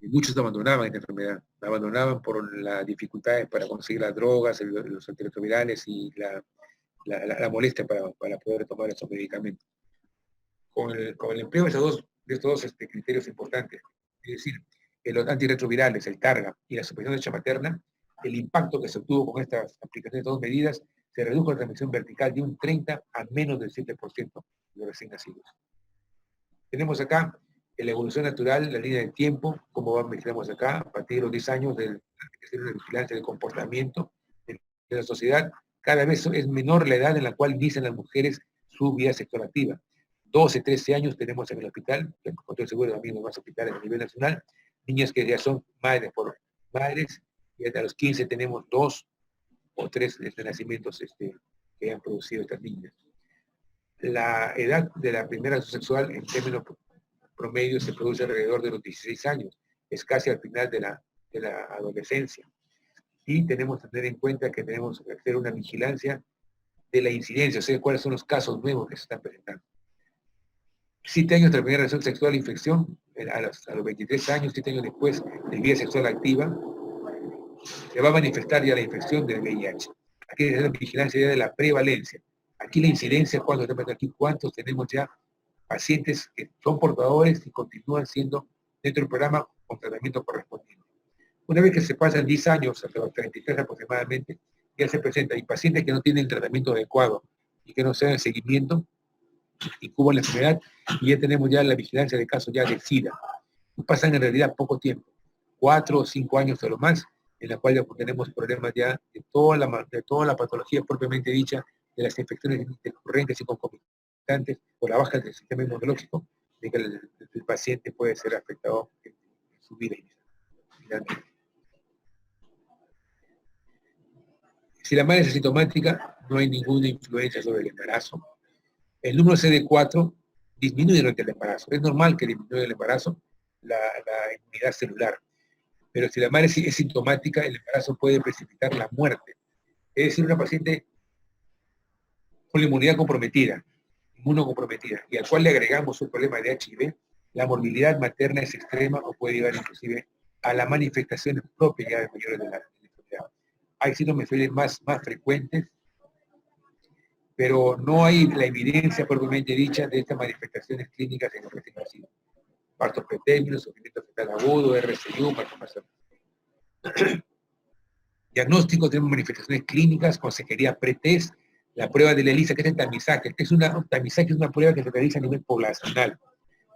S1: Y muchos abandonaban esta enfermedad, la abandonaban por las dificultades para conseguir las drogas, los antirretrovirales y la molestia para poder tomar esos medicamentos. Con el empleo de estos dos criterios importantes, es decir, los antirretrovirales, el TARGA y la supresión de leche materna, el impacto que se obtuvo con estas aplicaciones de 2 medidas se redujo la transmisión vertical de un 30 a menos del 7% de los recién nacidos. Tenemos acá la evolución natural, la línea de tiempo, como mencionamos acá, a partir de los 10 años de una vigilancia del comportamiento de la sociedad, cada vez es menor la edad en la cual inician las mujeres su vida sexual activa. 12, 13 años tenemos en el hospital, con todo seguro también en los hospitales a nivel nacional, niñas que ya son madres por madres, y hasta los 15 tenemos 2 o 3 nacimientos que hayan producido estas niñas. La edad de la primera relación sexual en términos promedio se produce alrededor de los 16 años, es casi al final de la adolescencia. Y tenemos que tener en cuenta que tenemos que hacer una vigilancia de la incidencia, o sea, cuáles son los casos nuevos que se están presentando. 7 años de la primera relación sexual, infección, a los 23 años, 7 años después de vida sexual activa, se va a manifestar ya la infección del VIH. Aquí hay una vigilancia ya de la prevalencia. Aquí la incidencia, aquí cuántos tenemos ya pacientes que son portadores y continúan siendo dentro del programa con tratamiento correspondiente. Una vez que se pasan 10 años, hasta los 33 aproximadamente, ya se presenta. Hay pacientes que no tienen tratamiento adecuado y que no se dan seguimiento, incuban la enfermedad, y ya tenemos ya la vigilancia de casos ya de SIDA. Pasan en realidad poco tiempo, 4 o 5 años o lo más, en la cual ya tenemos problemas ya de toda la patología propiamente dicha, de las infecciones intercurrentes y concomitantes por la baja del sistema inmunológico, de que el paciente puede ser afectado en su vida inicial. Si la madre es asintomática, no hay ninguna influencia sobre el embarazo. El número CD4 disminuye durante el embarazo. Es normal que disminuya el embarazo la inmunidad celular. Pero si la madre es sintomática, el embarazo puede precipitar la muerte. Es decir, una paciente con la inmunidad comprometida, inmunocomprometida, y al cual le agregamos un problema de HIV, la morbilidad materna es extrema o puede llevar inclusive a las manifestaciones propias ya de mayores de la enfermedad. Hay síndromes más frecuentes, pero no hay la evidencia propiamente dicha de estas manifestaciones clínicas en los recién nacidos. Partos pretérminos, sufrimiento fetal agudo, RCU, malformación. Diagnóstico, tenemos manifestaciones clínicas, consejería pretest, la prueba de la ELISA, que es el tamizaje. Tamizaje es una prueba que se realiza a nivel poblacional.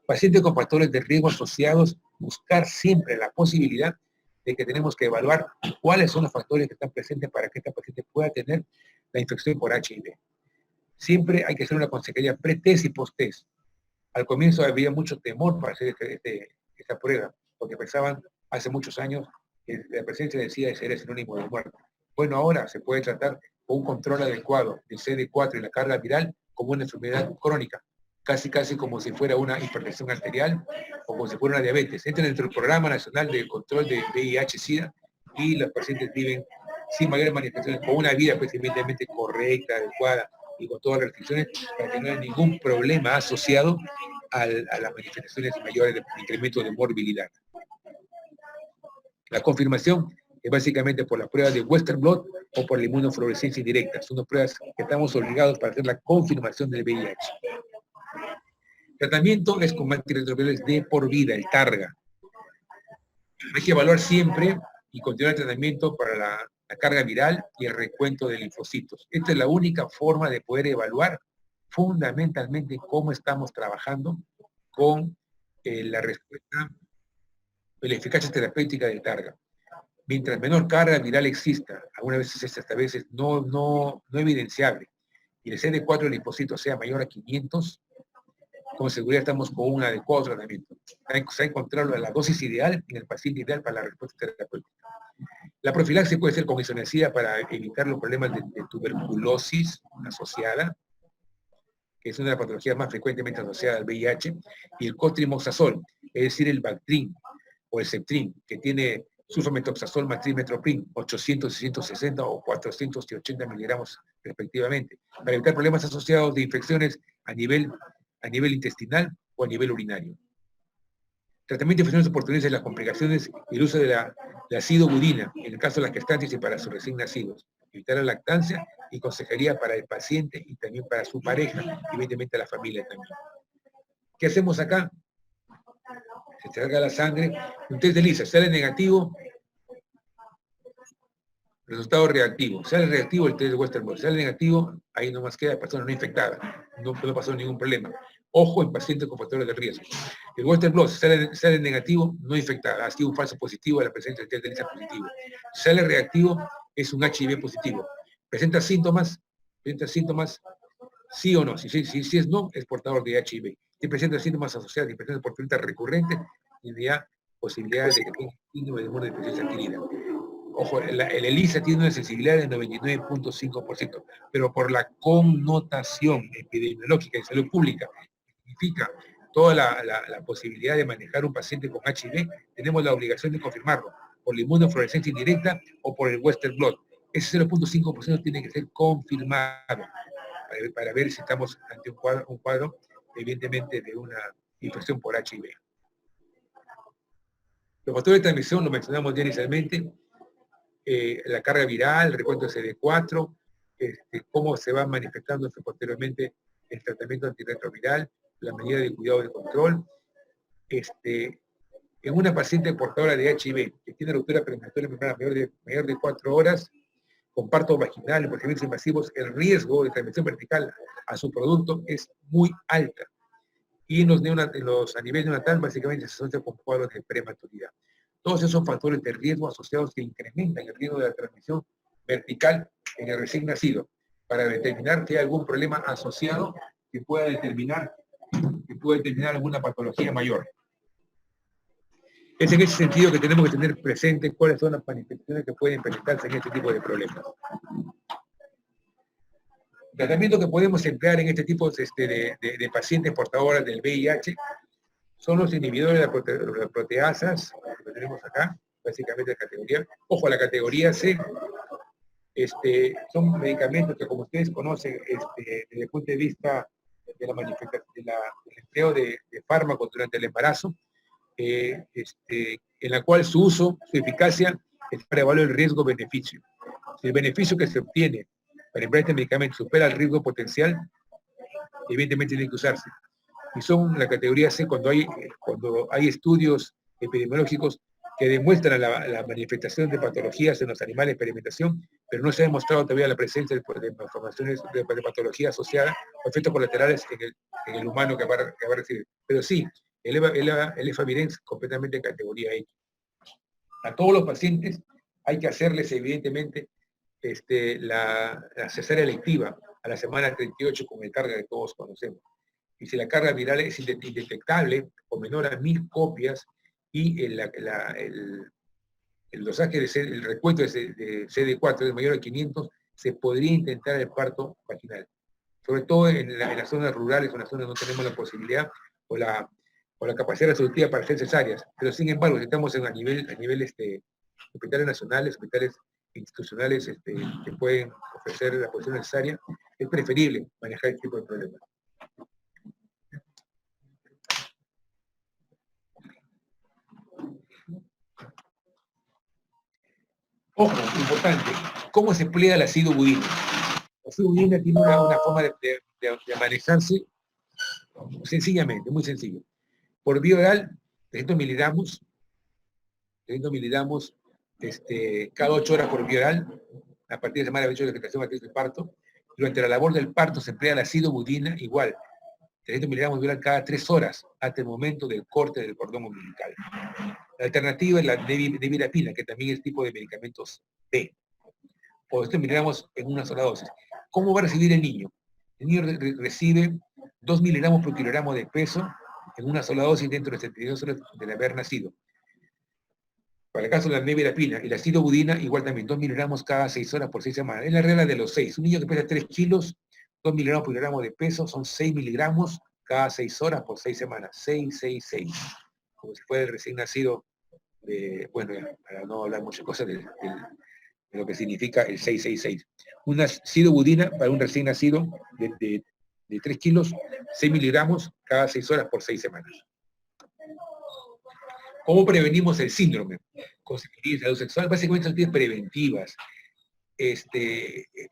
S1: Pacientes con factores de riesgo asociados, buscar siempre la posibilidad de que tenemos que evaluar cuáles son los factores que están presentes para que esta paciente pueda tener la infección por HIV. Siempre hay que hacer una consejería pre-test y post-test. Al comienzo había mucho temor para hacer esta prueba, porque pensaban hace muchos años que la presencia de SIDA era sinónimo de muerte. Bueno, ahora se puede tratar con un control adecuado del CD4 y la carga viral como una enfermedad crónica, casi como si fuera una hipertensión arterial o como si fuera una diabetes. Entra dentro del Programa Nacional de Control de VIH-Sida y los pacientes viven sin mayores manifestaciones, con una vida pues, evidentemente correcta, adecuada y con todas las restricciones, para que no haya ningún problema asociado a las manifestaciones mayores de incremento de morbilidad. La confirmación es básicamente por la prueba de Western blot o por la inmunofluorescencia indirecta. Son dos pruebas que estamos obligados para hacer la confirmación del VIH. Tratamiento es con antirretrovirales de por vida, el Targa. Hay que evaluar siempre y continuar el tratamiento para la carga viral y el recuento de linfocitos. Esta es la única forma de poder evaluar fundamentalmente cómo estamos trabajando con la respuesta, la eficacia terapéutica del Targa. Mientras menor carga viral exista, algunas veces es hasta veces no evidenciable, y el CD4 del linfocito sea mayor a 500, con seguridad estamos con un adecuado tratamiento. Se ha encontrado la dosis ideal en el paciente ideal para la respuesta terapéutica. La profilaxis puede ser con isoniazida para evitar los problemas de tuberculosis asociada, que es una de las patologías más frecuentemente asociadas al VIH, y el cotrimoxazol, es decir, el Bactrim o el Ceptrin, que tiene sulfamethoxazol, matrimmetoprim, 800, 660 o 480 miligramos respectivamente, para evitar problemas asociados de infecciones a nivel intestinal o a nivel urinario. Tratamiento de infecciones oportunistas de las complicaciones y el uso de la acidobudina, en el caso de las gestantes y para sus recién nacidos. Evitar la lactancia y consejería para el paciente y también para su pareja, y evidentemente a la familia también. ¿Qué hacemos acá? Se carga la sangre, un test de ELISA, sale negativo, resultado reactivo. Sale reactivo el test de Western blot, sale negativo, ahí nomás queda persona no infectada, no pasó ningún problema. Ojo en pacientes con factores de riesgo. El Western blot sale negativo, no infectada, ha sido un falso positivo a la presencia del test de ELISA positivo. Sale reactivo, es un HIV positivo. ¿Presenta síntomas? Sí o no. Si es no, es portador de HIV. Si presenta síntomas asociados a infecciones oportunistas recurrentes, tendría posibilidades de que tenga síndrome de inmunodeficiencia adquirida. ojo, el ELISA tiene una sensibilidad del 99.5%, pero por la connotación epidemiológica de salud pública, que significa toda la posibilidad de manejar un paciente con HIV, tenemos la obligación de confirmarlo por la inmunofluorescencia indirecta o por el Western blot. Ese 0.5% tiene que ser confirmado para ver si estamos ante un cuadro, evidentemente, de una infección por HIV. Los factores de transmisión los mencionamos ya inicialmente, la carga viral, el recuento de CD4, cómo se va manifestando posteriormente el tratamiento antirretroviral, la medida de cuidado de control. En una paciente portadora de HIV que tiene ruptura premenstrual mayor de 4 horas, con parto vaginal y procedimientos invasivos, el riesgo de transmisión vertical a su producto es muy alta. Y en a nivel neonatal, básicamente se asocia con cuadros de prematuridad. Todos esos factores de riesgo asociados que incrementan el riesgo de la transmisión vertical en el recién nacido, para determinar que hay algún problema asociado que pueda determinar alguna patología mayor. Es en ese sentido que tenemos que tener presente cuáles son las manifestaciones que pueden presentarse en este tipo de problemas. El tratamiento que podemos emplear en este tipo de pacientes portadores del VIH son los inhibidores de las proteasas, que tenemos acá, básicamente la categoría. Ojo, la categoría C, son medicamentos que, como ustedes conocen, desde el punto de vista de la manifestación, del empleo de fármacos durante el embarazo, en la cual su uso, su eficacia, es para evaluar el riesgo-beneficio. Si el beneficio que se obtiene para emplear este medicamento supera el riesgo potencial, evidentemente tiene que usarse. Y son la categoría C cuando hay estudios epidemiológicos que demuestran la manifestación de patologías en los animales de experimentación, pero no se ha demostrado todavía la presencia de malformaciones de patología asociada o efectos colaterales en el humano que va a recibir. Pero sí, el efavirenz completamente categoría X. A todos los pacientes hay que hacerles, evidentemente, la cesárea electiva a la semana 38 con el carga que todos conocemos. Y si la carga viral es indetectable o menor a 1000 copias y el dosaje el recuento de CD4 es mayor a 500, se podría intentar el parto vaginal. Sobre todo en las zonas rurales o en las zonas donde no tenemos la posibilidad o la capacidad resolutiva para hacer cesáreas. Pero sin embargo, si estamos a nivel hospitales nacionales, hospitales institucionales que pueden ofrecer la posición necesaria, es preferible manejar este tipo de problemas. Ojo, importante, ¿cómo se emplea el ácido budínico? El ácido budínico tiene una forma de manejarse sencillamente, muy sencillo. Por vía oral, 300 miligramos cada 8 horas por vía oral, a partir de semana 28 de gestación, matriz de parto. Durante la labor del parto se emplea el ácido budina igual, 300 miligramos vía oral cada 3 horas, hasta el momento del corte del cordón umbilical. La alternativa es la nevirapina, que también es tipo de medicamentos B. O 300 miligramos en una sola dosis. ¿Cómo va a recibir el niño? El niño recibe 2 miligramos por kilogramo de peso en una sola dosis dentro de 72 horas de haber nacido. Para el caso de la nevirapina y la acidobudina, igual también 2 miligramos cada 6 horas por 6 semanas. Es la regla de los 6. Un niño que pesa 3 kilos, 2 miligramos por kilogramo de peso, son 6 miligramos cada 6 horas por 6 semanas. 6, 6, 6. Como si fuera el recién nacido, bueno, para no hablar muchas cosas de lo que significa el 666. Una acidobudina para un recién nacido de 3 kilos, 6 miligramos cada 6 horas por 6 semanas. ¿Cómo prevenimos el síndrome? Consejería de salud sexual, básicamente son actividades preventivas.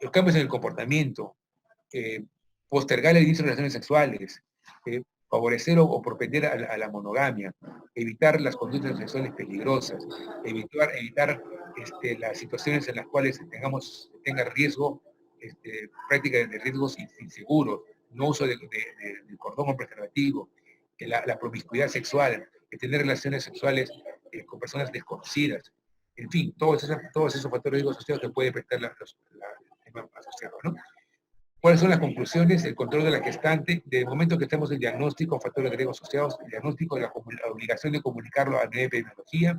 S1: Los cambios en el comportamiento, postergar el inicio de relaciones sexuales, favorecer o propender a la monogamia, evitar las conductas sexuales peligrosas, evitar las situaciones en las cuales tenga riesgo, prácticas de riesgos inseguros, no uso del cordón o preservativo, la promiscuidad sexual, tener relaciones sexuales con personas desconocidas, en fin, todos esos factores de riesgo asociados que puede prestar el tema asociado, ¿no? ¿Cuáles son las conclusiones? El control de la gestante, desde el momento que estamos en diagnóstico, factores de riesgo asociados, el diagnóstico, la obligación de comunicarlo a la epidemiología,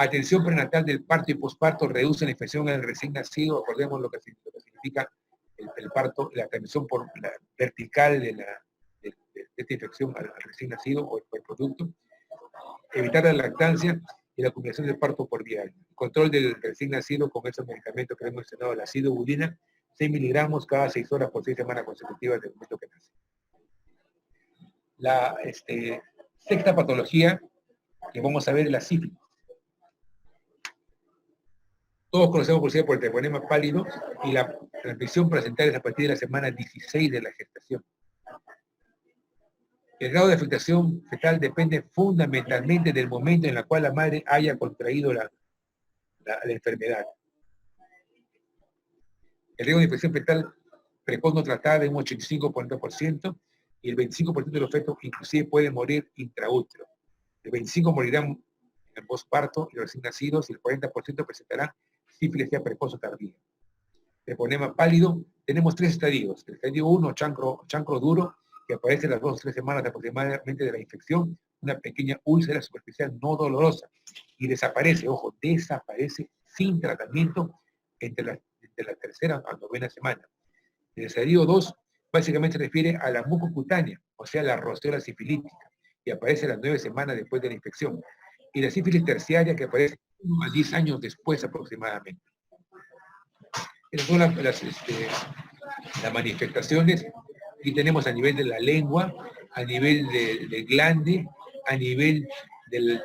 S1: Atención prenatal del parto y posparto reduce la infección en el recién nacido. Acordemos lo que significa el parto, la transmisión vertical de esta infección al recién nacido o el producto. Evitar la lactancia y la combinación del parto por vía aérea. Control del recién nacido con esos medicamentos que hemos mencionado, la acidobudina, 6 miligramos cada 6 horas por 6 semanas consecutivas del momento que nace. La sexta patología que vamos a ver es la sífilis. Todos conocemos por el treponema pálido y la transmisión placental es a partir de la semana 16 de la gestación. El grado de afectación fetal depende fundamentalmente del momento en el cual la madre haya contraído la enfermedad. El riesgo de infección fetal precoz no tratada es un 85-40% y el 25% de los fetos inclusive pueden morir intraútero. El 25% morirán en el posparto y los recién nacidos y el 40% presentarán sífilis ya precoz o tardía. Treponema pálido, tenemos 3 estadios. El estadio 1, chancro duro, que aparece a las 2 o 3 semanas aproximadamente de la infección, una pequeña úlcera superficial no dolorosa, y desaparece, ojo, desaparece sin tratamiento entre la tercera a novena semana. El estadio 2 básicamente se refiere a la mucocutánea, o sea, la roceola sifilítica, que aparece a las 9 semanas después de la infección, y la sífilis terciaria, que aparece a 10 años después aproximadamente. Esas son las manifestaciones. Aquí tenemos a nivel de la lengua, a nivel del glande, a nivel del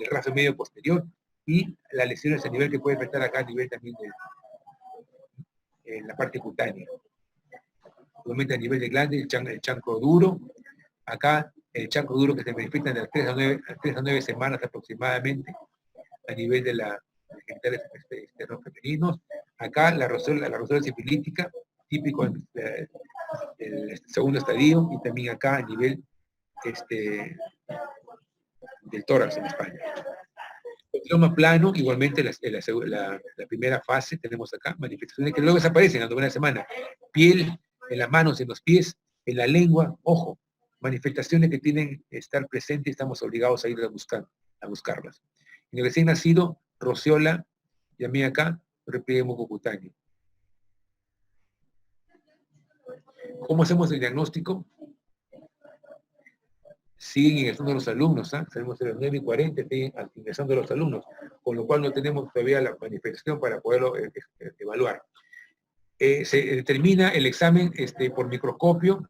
S1: rastro medio posterior, y las lesiones a nivel que puede afectar acá a nivel también de la parte cutánea. Obviamente a nivel de glande, el chancro duro, acá el chancro duro que se manifiesta de las 3 a 9 semanas aproximadamente, a nivel de los genitales externos femeninos. Acá la roceola sifilítica, típico del segundo estadio, y también acá a nivel del tórax en España. El trauma plano, igualmente la primera fase, tenemos acá manifestaciones que luego desaparecen a la novena semana. Piel en las manos, en los pies, en la lengua, ojo, manifestaciones que tienen que estar presentes y estamos obligados a ir a buscarlas. En el recién nacido, roceola, y a mí acá, repliegue mucocutáneo. ¿Cómo hacemos el diagnóstico? Siguen ingresando los alumnos, salimos a las 9:40, siguen ingresando los alumnos, con lo cual no tenemos todavía la manifestación para poderlo evaluar. Se determina el examen por microscopio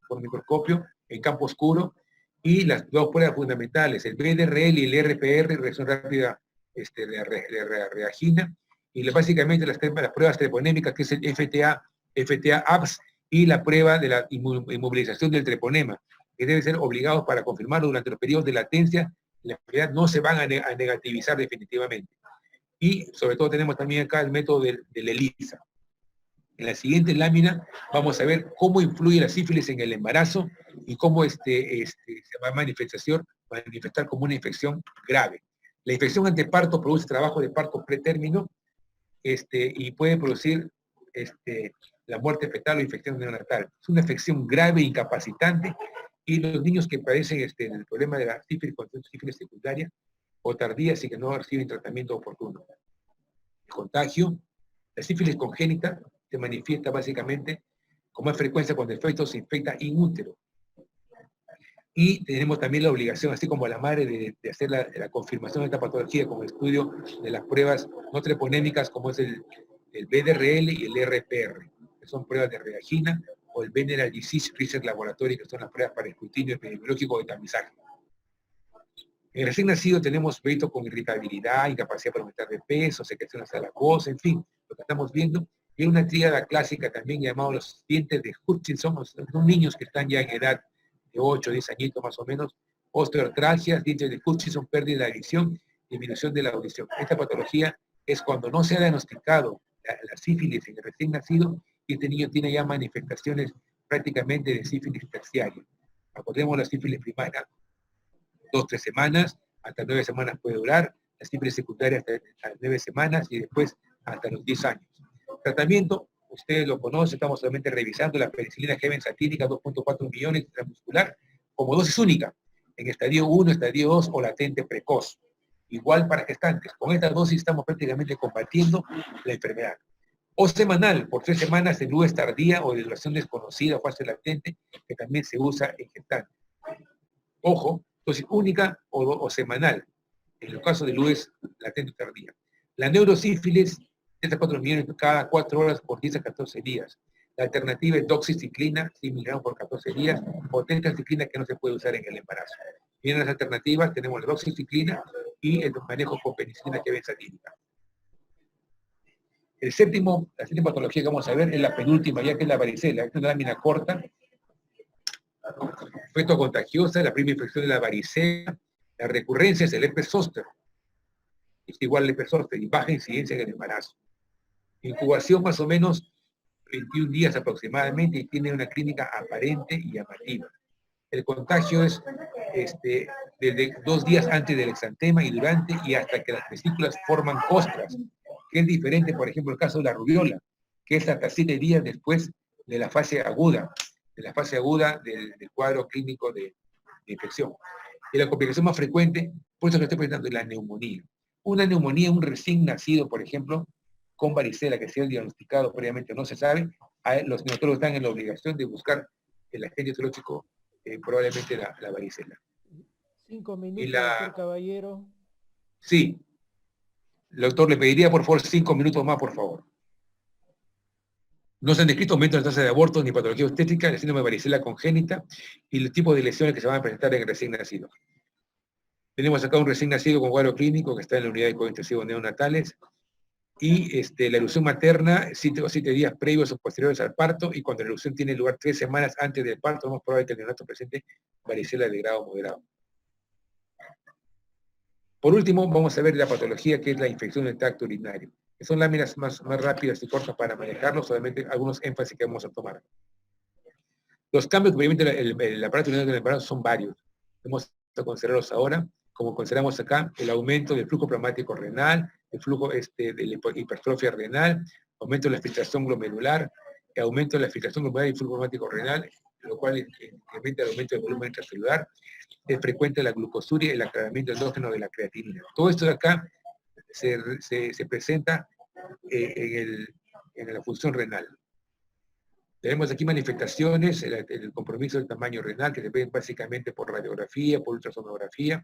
S1: en campo oscuro, y las 2 pruebas fundamentales, el BDRL y el RPR, reacción rápida de reagina, y básicamente las pruebas treponémicas, que es el FTA-APS, y la prueba de la inmovilización del treponema, que deben ser obligados para confirmarlo durante los periodos de latencia. La enfermedad no se van a negativizar definitivamente. Y sobre todo tenemos también acá el método del ELISA. En la siguiente lámina vamos a ver cómo influye la sífilis en el embarazo y cómo se va a manifestar como una infección grave. La infección anteparto produce trabajo de parto pretérmino y puede producir la muerte fetal o infección neonatal. Es una infección grave e incapacitante, y los niños que padecen el problema de la sífilis con sífilis secundaria o tardías y que no reciben tratamiento oportuno. El contagio, la sífilis congénita se manifiesta básicamente con más frecuencia cuando el feto se infecta in útero. Y tenemos también la obligación, así como la madre, de hacer la confirmación de esta patología con el estudio de las pruebas no treponémicas, como es el BDRL y el RPR, que son pruebas de reagina, o el Veneral Disease Research Laboratory, que son las pruebas para escrutinio epidemiológico de tamizaje. En el recién nacido tenemos fetos con irritabilidad, incapacidad para aumentar de peso, secreción hasta la voz, en fin, lo que estamos viendo. Y hay una tríada clásica también llamada los dientes de Hutchinson, son niños que están ya en edad de 8 o 10 añitos más o menos, osteoartralgias, dientes de Hutchinson, pérdida de visión, disminución de la audición. Esta patología es cuando no se ha diagnosticado la sífilis en el recién nacido y este niño tiene ya manifestaciones prácticamente de sífilis terciaria. Acordemos la sífilis primaria, 2 o 3 semanas, hasta 9 semanas puede durar, la sífilis secundaria hasta 9 semanas y después hasta los 10 años. Tratamiento, ustedes lo conocen, estamos solamente revisando la penicilina G benzatínica, 2.4 millones intramuscular, como dosis única, en estadio 1, estadio 2 o latente precoz. igual para gestantes. Con esta dosis estamos prácticamente combatiendo la enfermedad. O semanal, por 3 semanas de luz tardía o de duración desconocida o fase latente, que también se usa en gestantes. Ojo, dosis única o semanal, en el caso de luz latente o tardía. La neurosífilis, 3 a 4 millones cada 4 horas por 10 a 14 días. La alternativa es doxiciclina, 100 miligramos por 14 días, o tetraciclina que no se puede usar en el embarazo. Vienen las alternativas, tenemos la doxiciclina y el manejo con penicilina que es benzatínica. La séptima patología que vamos a ver es la penúltima, ya que es la varicela. Es una lámina corta, efecto contagiosa, la primera infección de la varicela, la recurrencia es el herpes zóster, es igual al herpes zóster y baja incidencia en el embarazo. Incubación más o menos 21 días aproximadamente y tiene una clínica aparente y llamativa. El contagio es desde 2 días antes del exantema y durante y hasta que las vesículas forman costras, que es diferente, por ejemplo, el caso de la rubiola, que es hasta 7 días después de la fase aguda, del cuadro clínico de infección. Y la complicación más frecuente, por eso lo estoy presentando, es la neumonía. Una neumonía, un recién nacido, por ejemplo, con varicela, que se ha diagnosticado previamente, no se sabe, los neonatólogos están en la obligación de buscar el agente etiológico, probablemente la varicela.
S2: 5 minutos, doctor Caballero.
S1: Sí. El doctor, le pediría, por favor, 5 minutos más, por favor. No se han descrito aumentos en la tasa de abortos ni patología obstétrica, el síndrome de varicela congénita y el tipo de lesiones que se van a presentar en el recién nacido. Tenemos acá un recién nacido con cuadro clínico que está en la unidad de cuidados intensivos neonatales y la erupción materna 7 días previos o posteriores al parto, y cuando la erupción tiene lugar 3 semanas antes del parto, es más probable que el neonato presente varicela de grado moderado. Por último, vamos a ver la patología que es la infección del tracto urinario, que son láminas más rápidas y cortas para manejarlos, solamente algunos énfasis que vamos a tomar. Los cambios que experimenta el aparato urinario del embarazo son varios. Vamos a considerarlos ahora, como consideramos acá, el aumento del flujo plasmático renal, el flujo de la hipertrofia renal, aumento de la filtración glomerular, el aumento de la filtración glomerular y flujo plasmático renal, lo cual incrementa el aumento del volumen intracelular. Es frecuente la glucosuria y el aclaramiento endógeno de la creatinina. Todo esto de acá se presenta en la función renal. Tenemos aquí manifestaciones, el compromiso del tamaño renal, que se ve básicamente por radiografía, por ultrasonografía,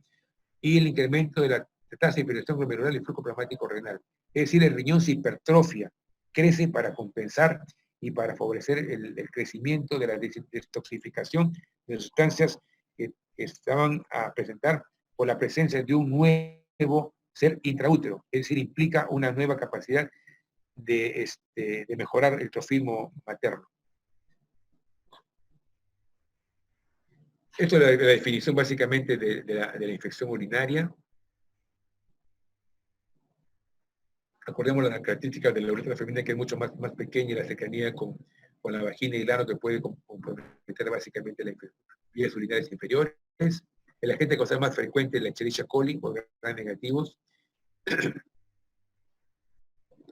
S1: y el incremento de la tasa de filtración glomerular y flujo plasmático renal. Es decir, el riñón se hipertrofia, crece para compensar y para favorecer el crecimiento de la detoxificación de sustancias que estaban a presentar por la presencia de un nuevo ser intraútero, es decir, implica una nueva capacidad de mejorar el trofismo materno. Esto es la definición básicamente de la infección urinaria. Acordémonos las características de la uretra femenina, que es mucho más pequeña, y la cercanía con la vagina y el ano, que puede comprometer básicamente las vías urinarias inferiores. El agente causal más frecuente es la Escherichia coli, por gran negativos,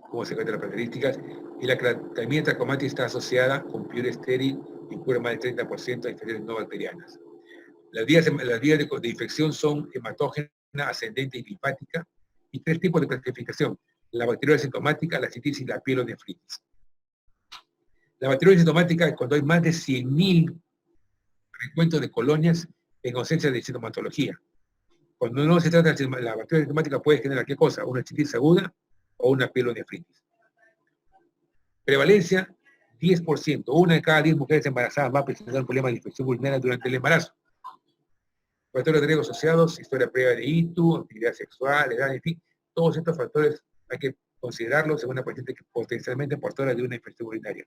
S1: como se encuentran las características, y la clamidia trachomatis está asociada con piel estéril y cura más del 30% de infecciones no bacterianas. Las vías de infección son hematógena, ascendente y linfática, y 3 tipos de clasificación: la bacteriología sintomática, la cistitis y la pielonefritis. La bacteriología sintomática es cuando hay más de 100.000 recuentos de colonias en ausencia de sintomatología. Cuando no se trata de la bacteriología sintomática, puede generar ¿qué cosa? Una cistitis aguda o una pielonefritis. Prevalencia, 10%. 1 de cada 10 mujeres embarazadas va a presentar un problema de infección urinaria durante el embarazo. Factores de riesgo asociados, historia previa de ITU, actividad sexual, edad, en fin, todos estos factores hay que considerarlos en una paciente que potencialmente portadora de una infección urinaria.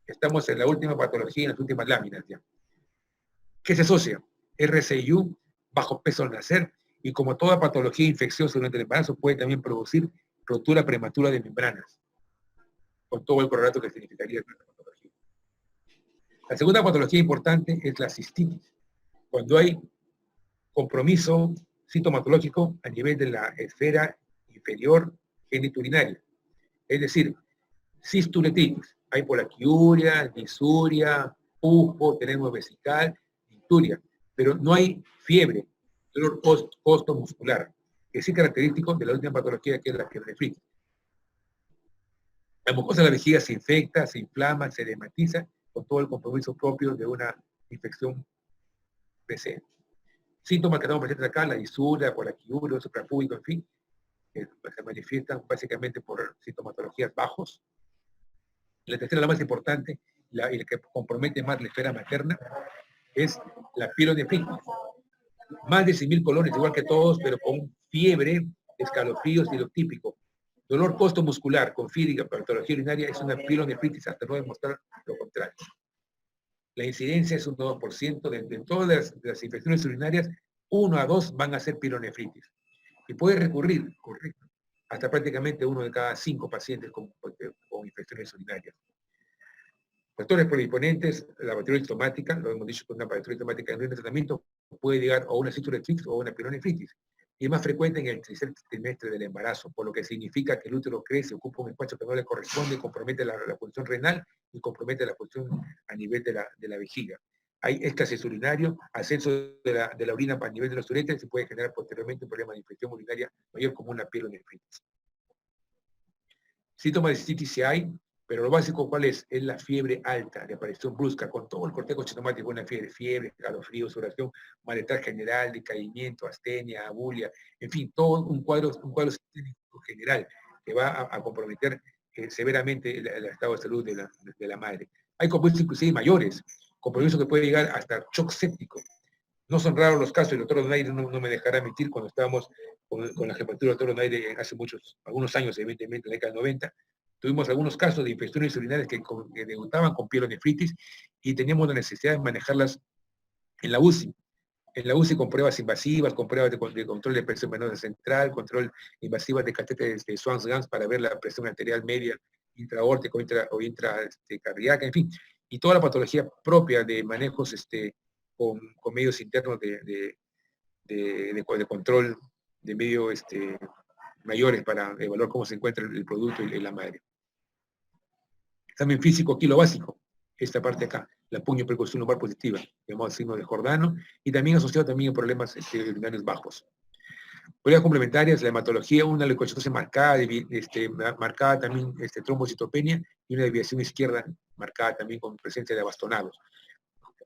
S1: Estamos en la última patología, en las últimas láminas ya. ¿Qué se asocia? RCIU, bajo peso al nacer, y como toda patología infecciosa durante el embarazo puede también producir rotura prematura de membranas, con todo el correlato que significaría esta patología. La segunda patología importante es la cistitis, cuando hay compromiso sintomatológico a nivel de la esfera inferior genitourinaria. Es decir, cistuletitis, hay polaquiuria, disuria, pujo, tenemos vesical, dituria, pero no hay fiebre, dolor osteomuscular. que sí característico de la última patología, que es la pielonefritis. La mucosa de la vejiga se infecta, se inflama, se edematiza, con todo el compromiso propio de una infección presente. Síntomas que estamos presentes acá, la disuria, colaquiurio, suprapúbico, en fin, que se manifiestan básicamente por sintomatologías bajos. La tercera, la más importante, y la que compromete más la esfera materna, es la pielonefritis. Más de 100.000 colones, igual que todos, pero con fiebre, escalofríos y lo típico. Dolor costomuscular con fírica, patología urinaria, es una pielonefritis, hasta no demostrar lo contrario. La incidencia es un 2%, de todas las infecciones urinarias, 1 a 2 van a ser pielonefritis. Y puede recurrir, correcto, hasta prácticamente 1 de cada 5 pacientes con infecciones urinarias. Factores predisponentes, la bacteriología estomática, lo hemos dicho, con una bacteriología estomática en el tratamiento puede llegar a una citrofritis o una pielonefritis. Y es más frecuente en el tercer trimestre del embarazo, por lo que significa que el útero crece, ocupa un espacio que no le corresponde, compromete la función renal y compromete la función a nivel de la vejiga. Hay éxtasis urinario, ascenso de la orina a nivel de los uréteres y puede generar posteriormente un problema de infección urinaria mayor como una pielonefritis. Síntomas de cistitis sí hay, pero lo básico, ¿cuál es? Es la fiebre alta, de aparición brusca, con todo el cortejo citomático, una fiebre, escalofrío, sudoración, malestar general, decaimiento, astenia, abulia, en fin, todo un cuadro sistémico general que va a comprometer severamente el estado de salud de la madre. Hay compromisos inclusive mayores, compromisos que puede llegar hasta shock séptico. No son raros los casos, el doctor Donaire no me dejará mentir cuando estábamos con la jefatura del doctor Donaire hace algunos años, evidentemente, en la década del 90, tuvimos algunos casos de infecciones urinarias que debutaban con pielonefritis y teníamos la necesidad de manejarlas en la UCI. En la UCI con pruebas invasivas, con pruebas de control de presión venosa central, control invasivas de catéteres de Swan's-Ganz para ver la presión arterial media, intraórtica o intracardíaca, en fin. Y toda la patología propia de manejos con medios internos de control de medios mayores para evaluar cómo se encuentra el producto y la madre. Examen físico, aquí lo básico, esta parte acá, la puño percusión lumbar positiva, llamado signo de Jordano, y también asociado también a problemas urinarios bajos. Pruebas complementarias, la hematología, una leucocitosis marcada, marcada también trombocitopenia, y una desviación izquierda marcada también con presencia de bastonados.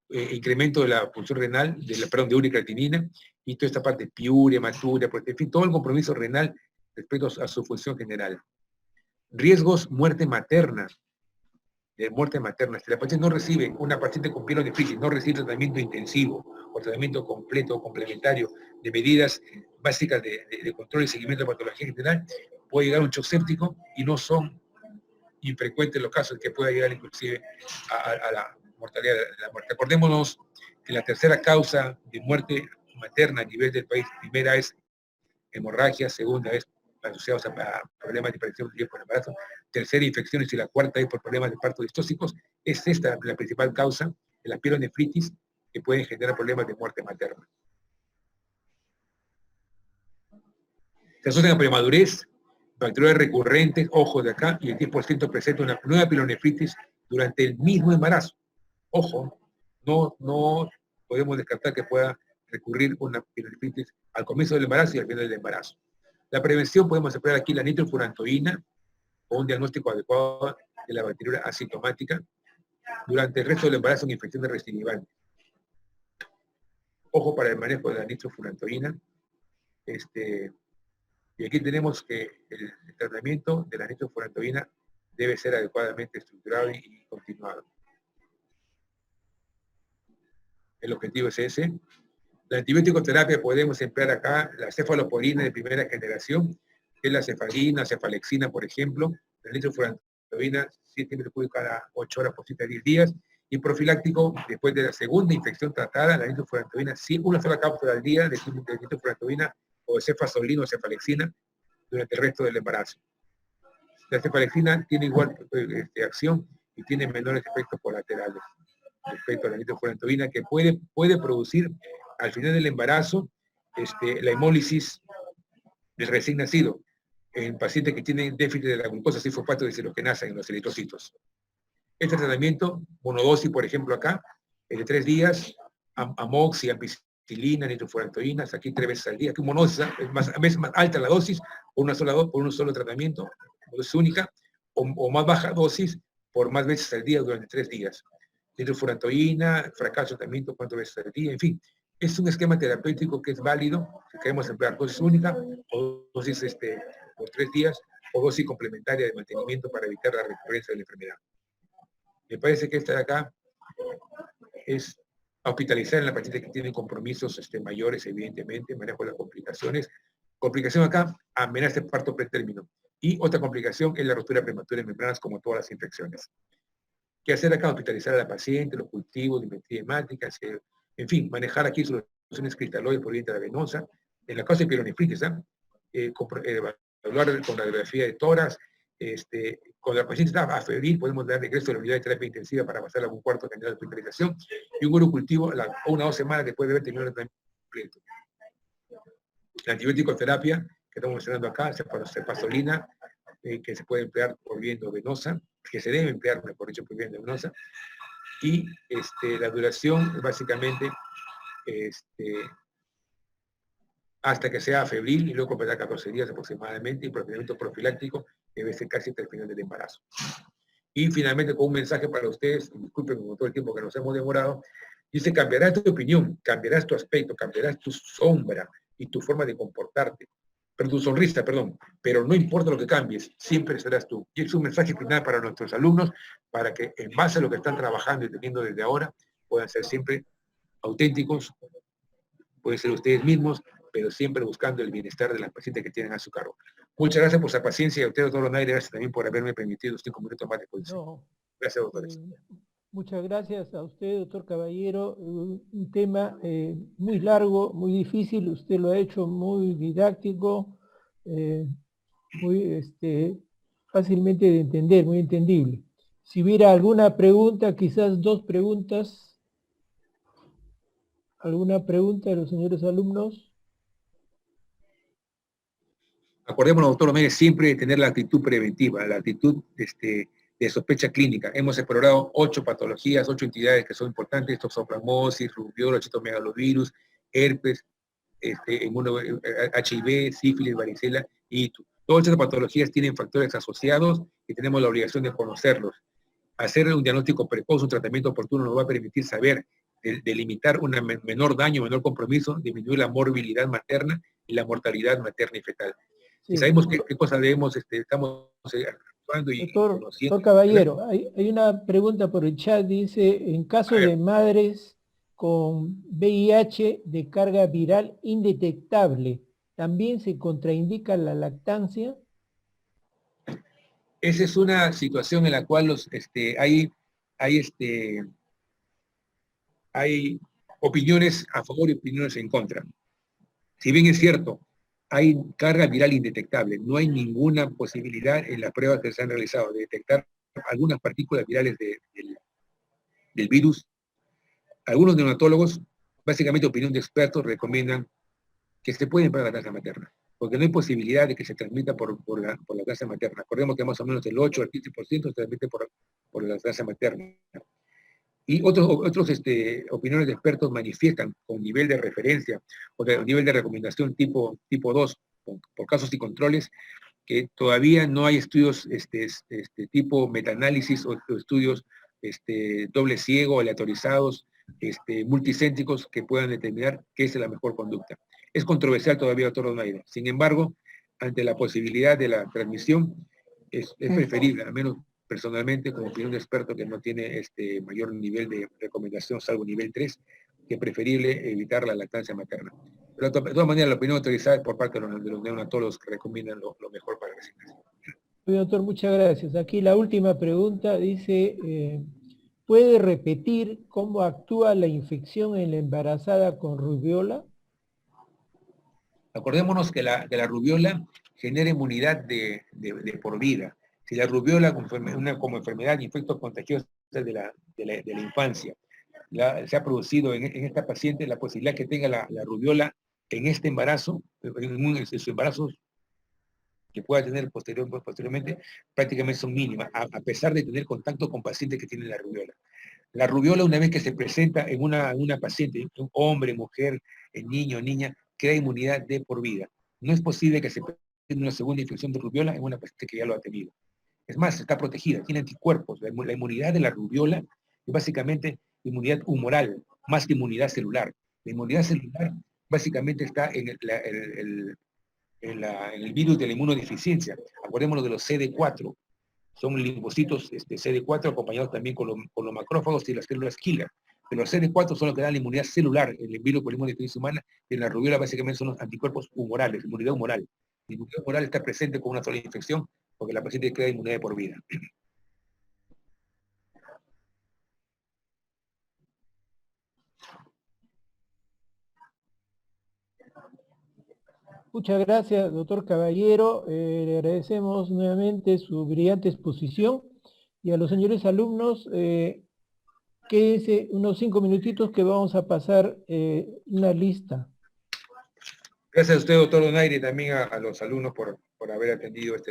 S1: Incremento de la función renal, de uricreatinina, y toda esta parte, piuria, hematuria, en fin, todo el compromiso renal respecto a su función general. Riesgos, muerte materna. Si la paciente no recibe, una paciente con pielonefritis, no recibe tratamiento intensivo o tratamiento completo o complementario de medidas básicas de control y seguimiento de patología general, puede llegar a un shock séptico y no son infrecuentes los casos que pueda llegar inclusive a la mortalidad de la muerte. Acordémonos que la tercera causa de muerte materna a nivel del país, primera es hemorragia, segunda es asociados a problemas de hipertensión por embarazo, tercera infecciones y la cuarta es por problemas de parto distóxicos. Es esta la principal causa de la pielonefritis que pueden generar problemas de muerte materna. Se asocian a premadurez, bacterias recurrentes, ojo de acá, y el 10% presenta una nueva pielonefritis durante el mismo embarazo. Ojo, no podemos descartar que pueda recurrir una pielonefritis al comienzo del embarazo y al final del embarazo. La prevención, podemos emplear aquí la nitrofurantoína o un diagnóstico adecuado de la bacteria asintomática durante el resto del embarazo en infecciones recidivantes. Ojo para el manejo de la nitrofurantoína. Y aquí tenemos que el tratamiento de la nitrofurantoína debe ser adecuadamente estructurado y continuado. El objetivo es ese. La antibiótico-terapia podemos emplear acá la cefalosporina de primera generación, que es la cefalina, cefalexina, por ejemplo. La nitrofurantoína siempre se puede cada 8 horas por 10 días. Y profiláctico, después de la segunda infección tratada, la nitrofurantoína, una sola cápsula al día de nitrofurantoína o de cefazolina o cefalexina durante el resto del embarazo. La cefalexina tiene igual acción y tiene menores efectos colaterales respecto a la nitrofurantoína, que puede producir al final del embarazo la hemólisis del recién nacido en pacientes que tienen déficit de la glucosa cisfosfato deshidrogenasa en los eritrocitos. Este tratamiento, monodosis, por ejemplo, acá, es de 3 días, amox y ampicilina amoxicilina, nitrofurantoínas, aquí 3 veces al día, aquí monosa, a veces más alta la dosis, por un solo tratamiento, dosis única, o más baja dosis por más veces al día durante 3 días. Nitrofurantoína, fracaso tratamiento 4 veces al día, en fin. Es un esquema terapéutico que es válido, si queremos emplear dosis única, o dosis por 3 días, o dosis complementaria de mantenimiento para evitar la recurrencia de la enfermedad. Me parece que esta de acá es a hospitalizar en la paciente que tienen compromisos mayores, evidentemente, manejo de las complicaciones. Complicación acá, amenaza de parto pretérmino. Y otra complicación es la ruptura prematura de membranas, como todas las infecciones. ¿Qué hacer acá? Hospitalizar a la paciente, los cultivos, dimetría hemática, en fin, manejar aquí soluciones cristaloides por vía intravenosa. En la causa de pielonefritis, evaluar con radiografía de tórax. Cuando la paciente está febril, podemos dar regreso a la unidad de terapia intensiva para pasar a un cuarto canal de hospitalización y un urocultivo a 1 o 2 semanas después de haber tenido el tratamiento completo. La antibiótico terapia que estamos mencionando acá, cefazolina, que se puede emplear por vía endovenosa, que se debe emplear, mejor dicho, por vía endovenosa, y la duración básicamente hasta que sea febril y luego completar 14 días aproximadamente, y procedimiento profiláctico debe ser casi hasta el final del embarazo. Y finalmente, con un mensaje para ustedes, disculpen con todo el tiempo que nos hemos demorado, dice: cambiarás tu opinión, cambiarás tu aspecto, cambiarás tu sombra y tu forma de comportarte, pero tu sonrisa, perdón, pero no importa lo que cambies, siempre serás tú. Y es un mensaje final para nuestros alumnos, para que en base a lo que están trabajando y teniendo desde ahora, puedan ser siempre auténticos, pueden ser ustedes mismos, pero siempre buscando el bienestar de las pacientes que tienen a su cargo. Muchas gracias por su paciencia y a ustedes, doctor Donaire, gracias también por haberme permitido 5 minutos más de exposición.
S2: No,
S1: gracias, doctores.
S2: Muchas gracias a usted, doctor Caballero. Un tema muy largo, muy difícil. Usted lo ha hecho muy didáctico, muy fácilmente de entender, muy entendible. Si hubiera alguna pregunta, quizás 2 preguntas. ¿Alguna pregunta de los señores alumnos?
S1: Acordémonos, doctor Domínguez, siempre de tener la actitud preventiva, la actitud de sospecha clínica. Hemos explorado 8 patologías, 8 entidades que son importantes: toxoplasmosis, rubiola, chitomegalovirus, herpes, HIV, sífilis, varicela y ITU. Todas estas patologías tienen factores asociados y tenemos la obligación de conocerlos. Hacer un diagnóstico precoz, un tratamiento oportuno, nos va a permitir saber delimitar un menor daño, menor compromiso, disminuir la morbilidad materna y la mortalidad materna y fetal. Sí. Y sabemos qué cosas debemos, estamos actuando y conociendo.
S2: Doctor Caballero, hay una pregunta por el chat, dice: en caso de madres con VIH de carga viral indetectable, ¿también se contraindica la lactancia?
S1: Esa es una situación en la cual hay opiniones a favor y opiniones en contra. Si bien es cierto, hay carga viral indetectable, no hay ninguna posibilidad en las pruebas que se han realizado de detectar algunas partículas virales del virus. Algunos neonatólogos, básicamente opinión de expertos, recomiendan que se puede emplear la lactancia materna, porque no hay posibilidad de que se transmita por la lactancia materna. Recordemos que más o menos el 8 al 15% se transmite por la lactancia materna. Y otros opiniones de expertos manifiestan con nivel de referencia o de nivel de recomendación tipo 2, por casos y controles, que todavía no hay estudios tipo metaanálisis o estudios doble ciego, aleatorizados, multicéntricos, que puedan determinar qué es la mejor conducta. Es controversial todavía, doctor Donaire. Sin embargo, ante la posibilidad de la transmisión, es preferible, al menos personalmente, como opinión de experto que no tiene mayor nivel de recomendación, salvo nivel 3, que es preferible evitar la lactancia materna. Pero de todas maneras, la opinión autorizada es por parte de los neonatólogos que recomiendan lo mejor para la asignación.
S2: Doctor, muchas gracias. Aquí la última pregunta dice: ¿puede repetir cómo actúa la infección en la embarazada con rubiola?
S1: Acordémonos que la rubiola genera inmunidad de por vida. Si la rubiola como enfermedad de infectos contagiosos de la infancia se ha producido en esta paciente, la posibilidad que tenga la rubiola en este embarazo, en su embarazo que pueda tener posteriormente, prácticamente son mínimas, a pesar de tener contacto con pacientes que tienen la rubiola. La rubiola, una vez que se presenta en una paciente, un hombre, mujer, niño, niña, crea inmunidad de por vida. No es posible que se presente una segunda infección de rubiola en una paciente que ya lo ha tenido. Es más, está protegida, tiene anticuerpos. La inmunidad de la rubiola es básicamente inmunidad humoral, más que inmunidad celular. La inmunidad celular básicamente está en el virus de la inmunodeficiencia. Acordémonos de los CD4. Son linfocitos CD4 acompañados también con los macrófagos y las células killer. Pero los CD4 son los que dan la inmunidad celular, el virus por la inmunodeficiencia humana, y en la rubiola básicamente son los anticuerpos humorales, inmunidad humoral. La inmunidad humoral está presente con una sola infección porque la paciente crea inmunidad de por vida.
S2: Muchas gracias, doctor Caballero. Le agradecemos nuevamente su brillante exposición. Y a los señores alumnos, quédense unos 5 minutitos que vamos a pasar una lista.
S1: Gracias a usted, doctor Donaire, y también a los alumnos por haber atendido este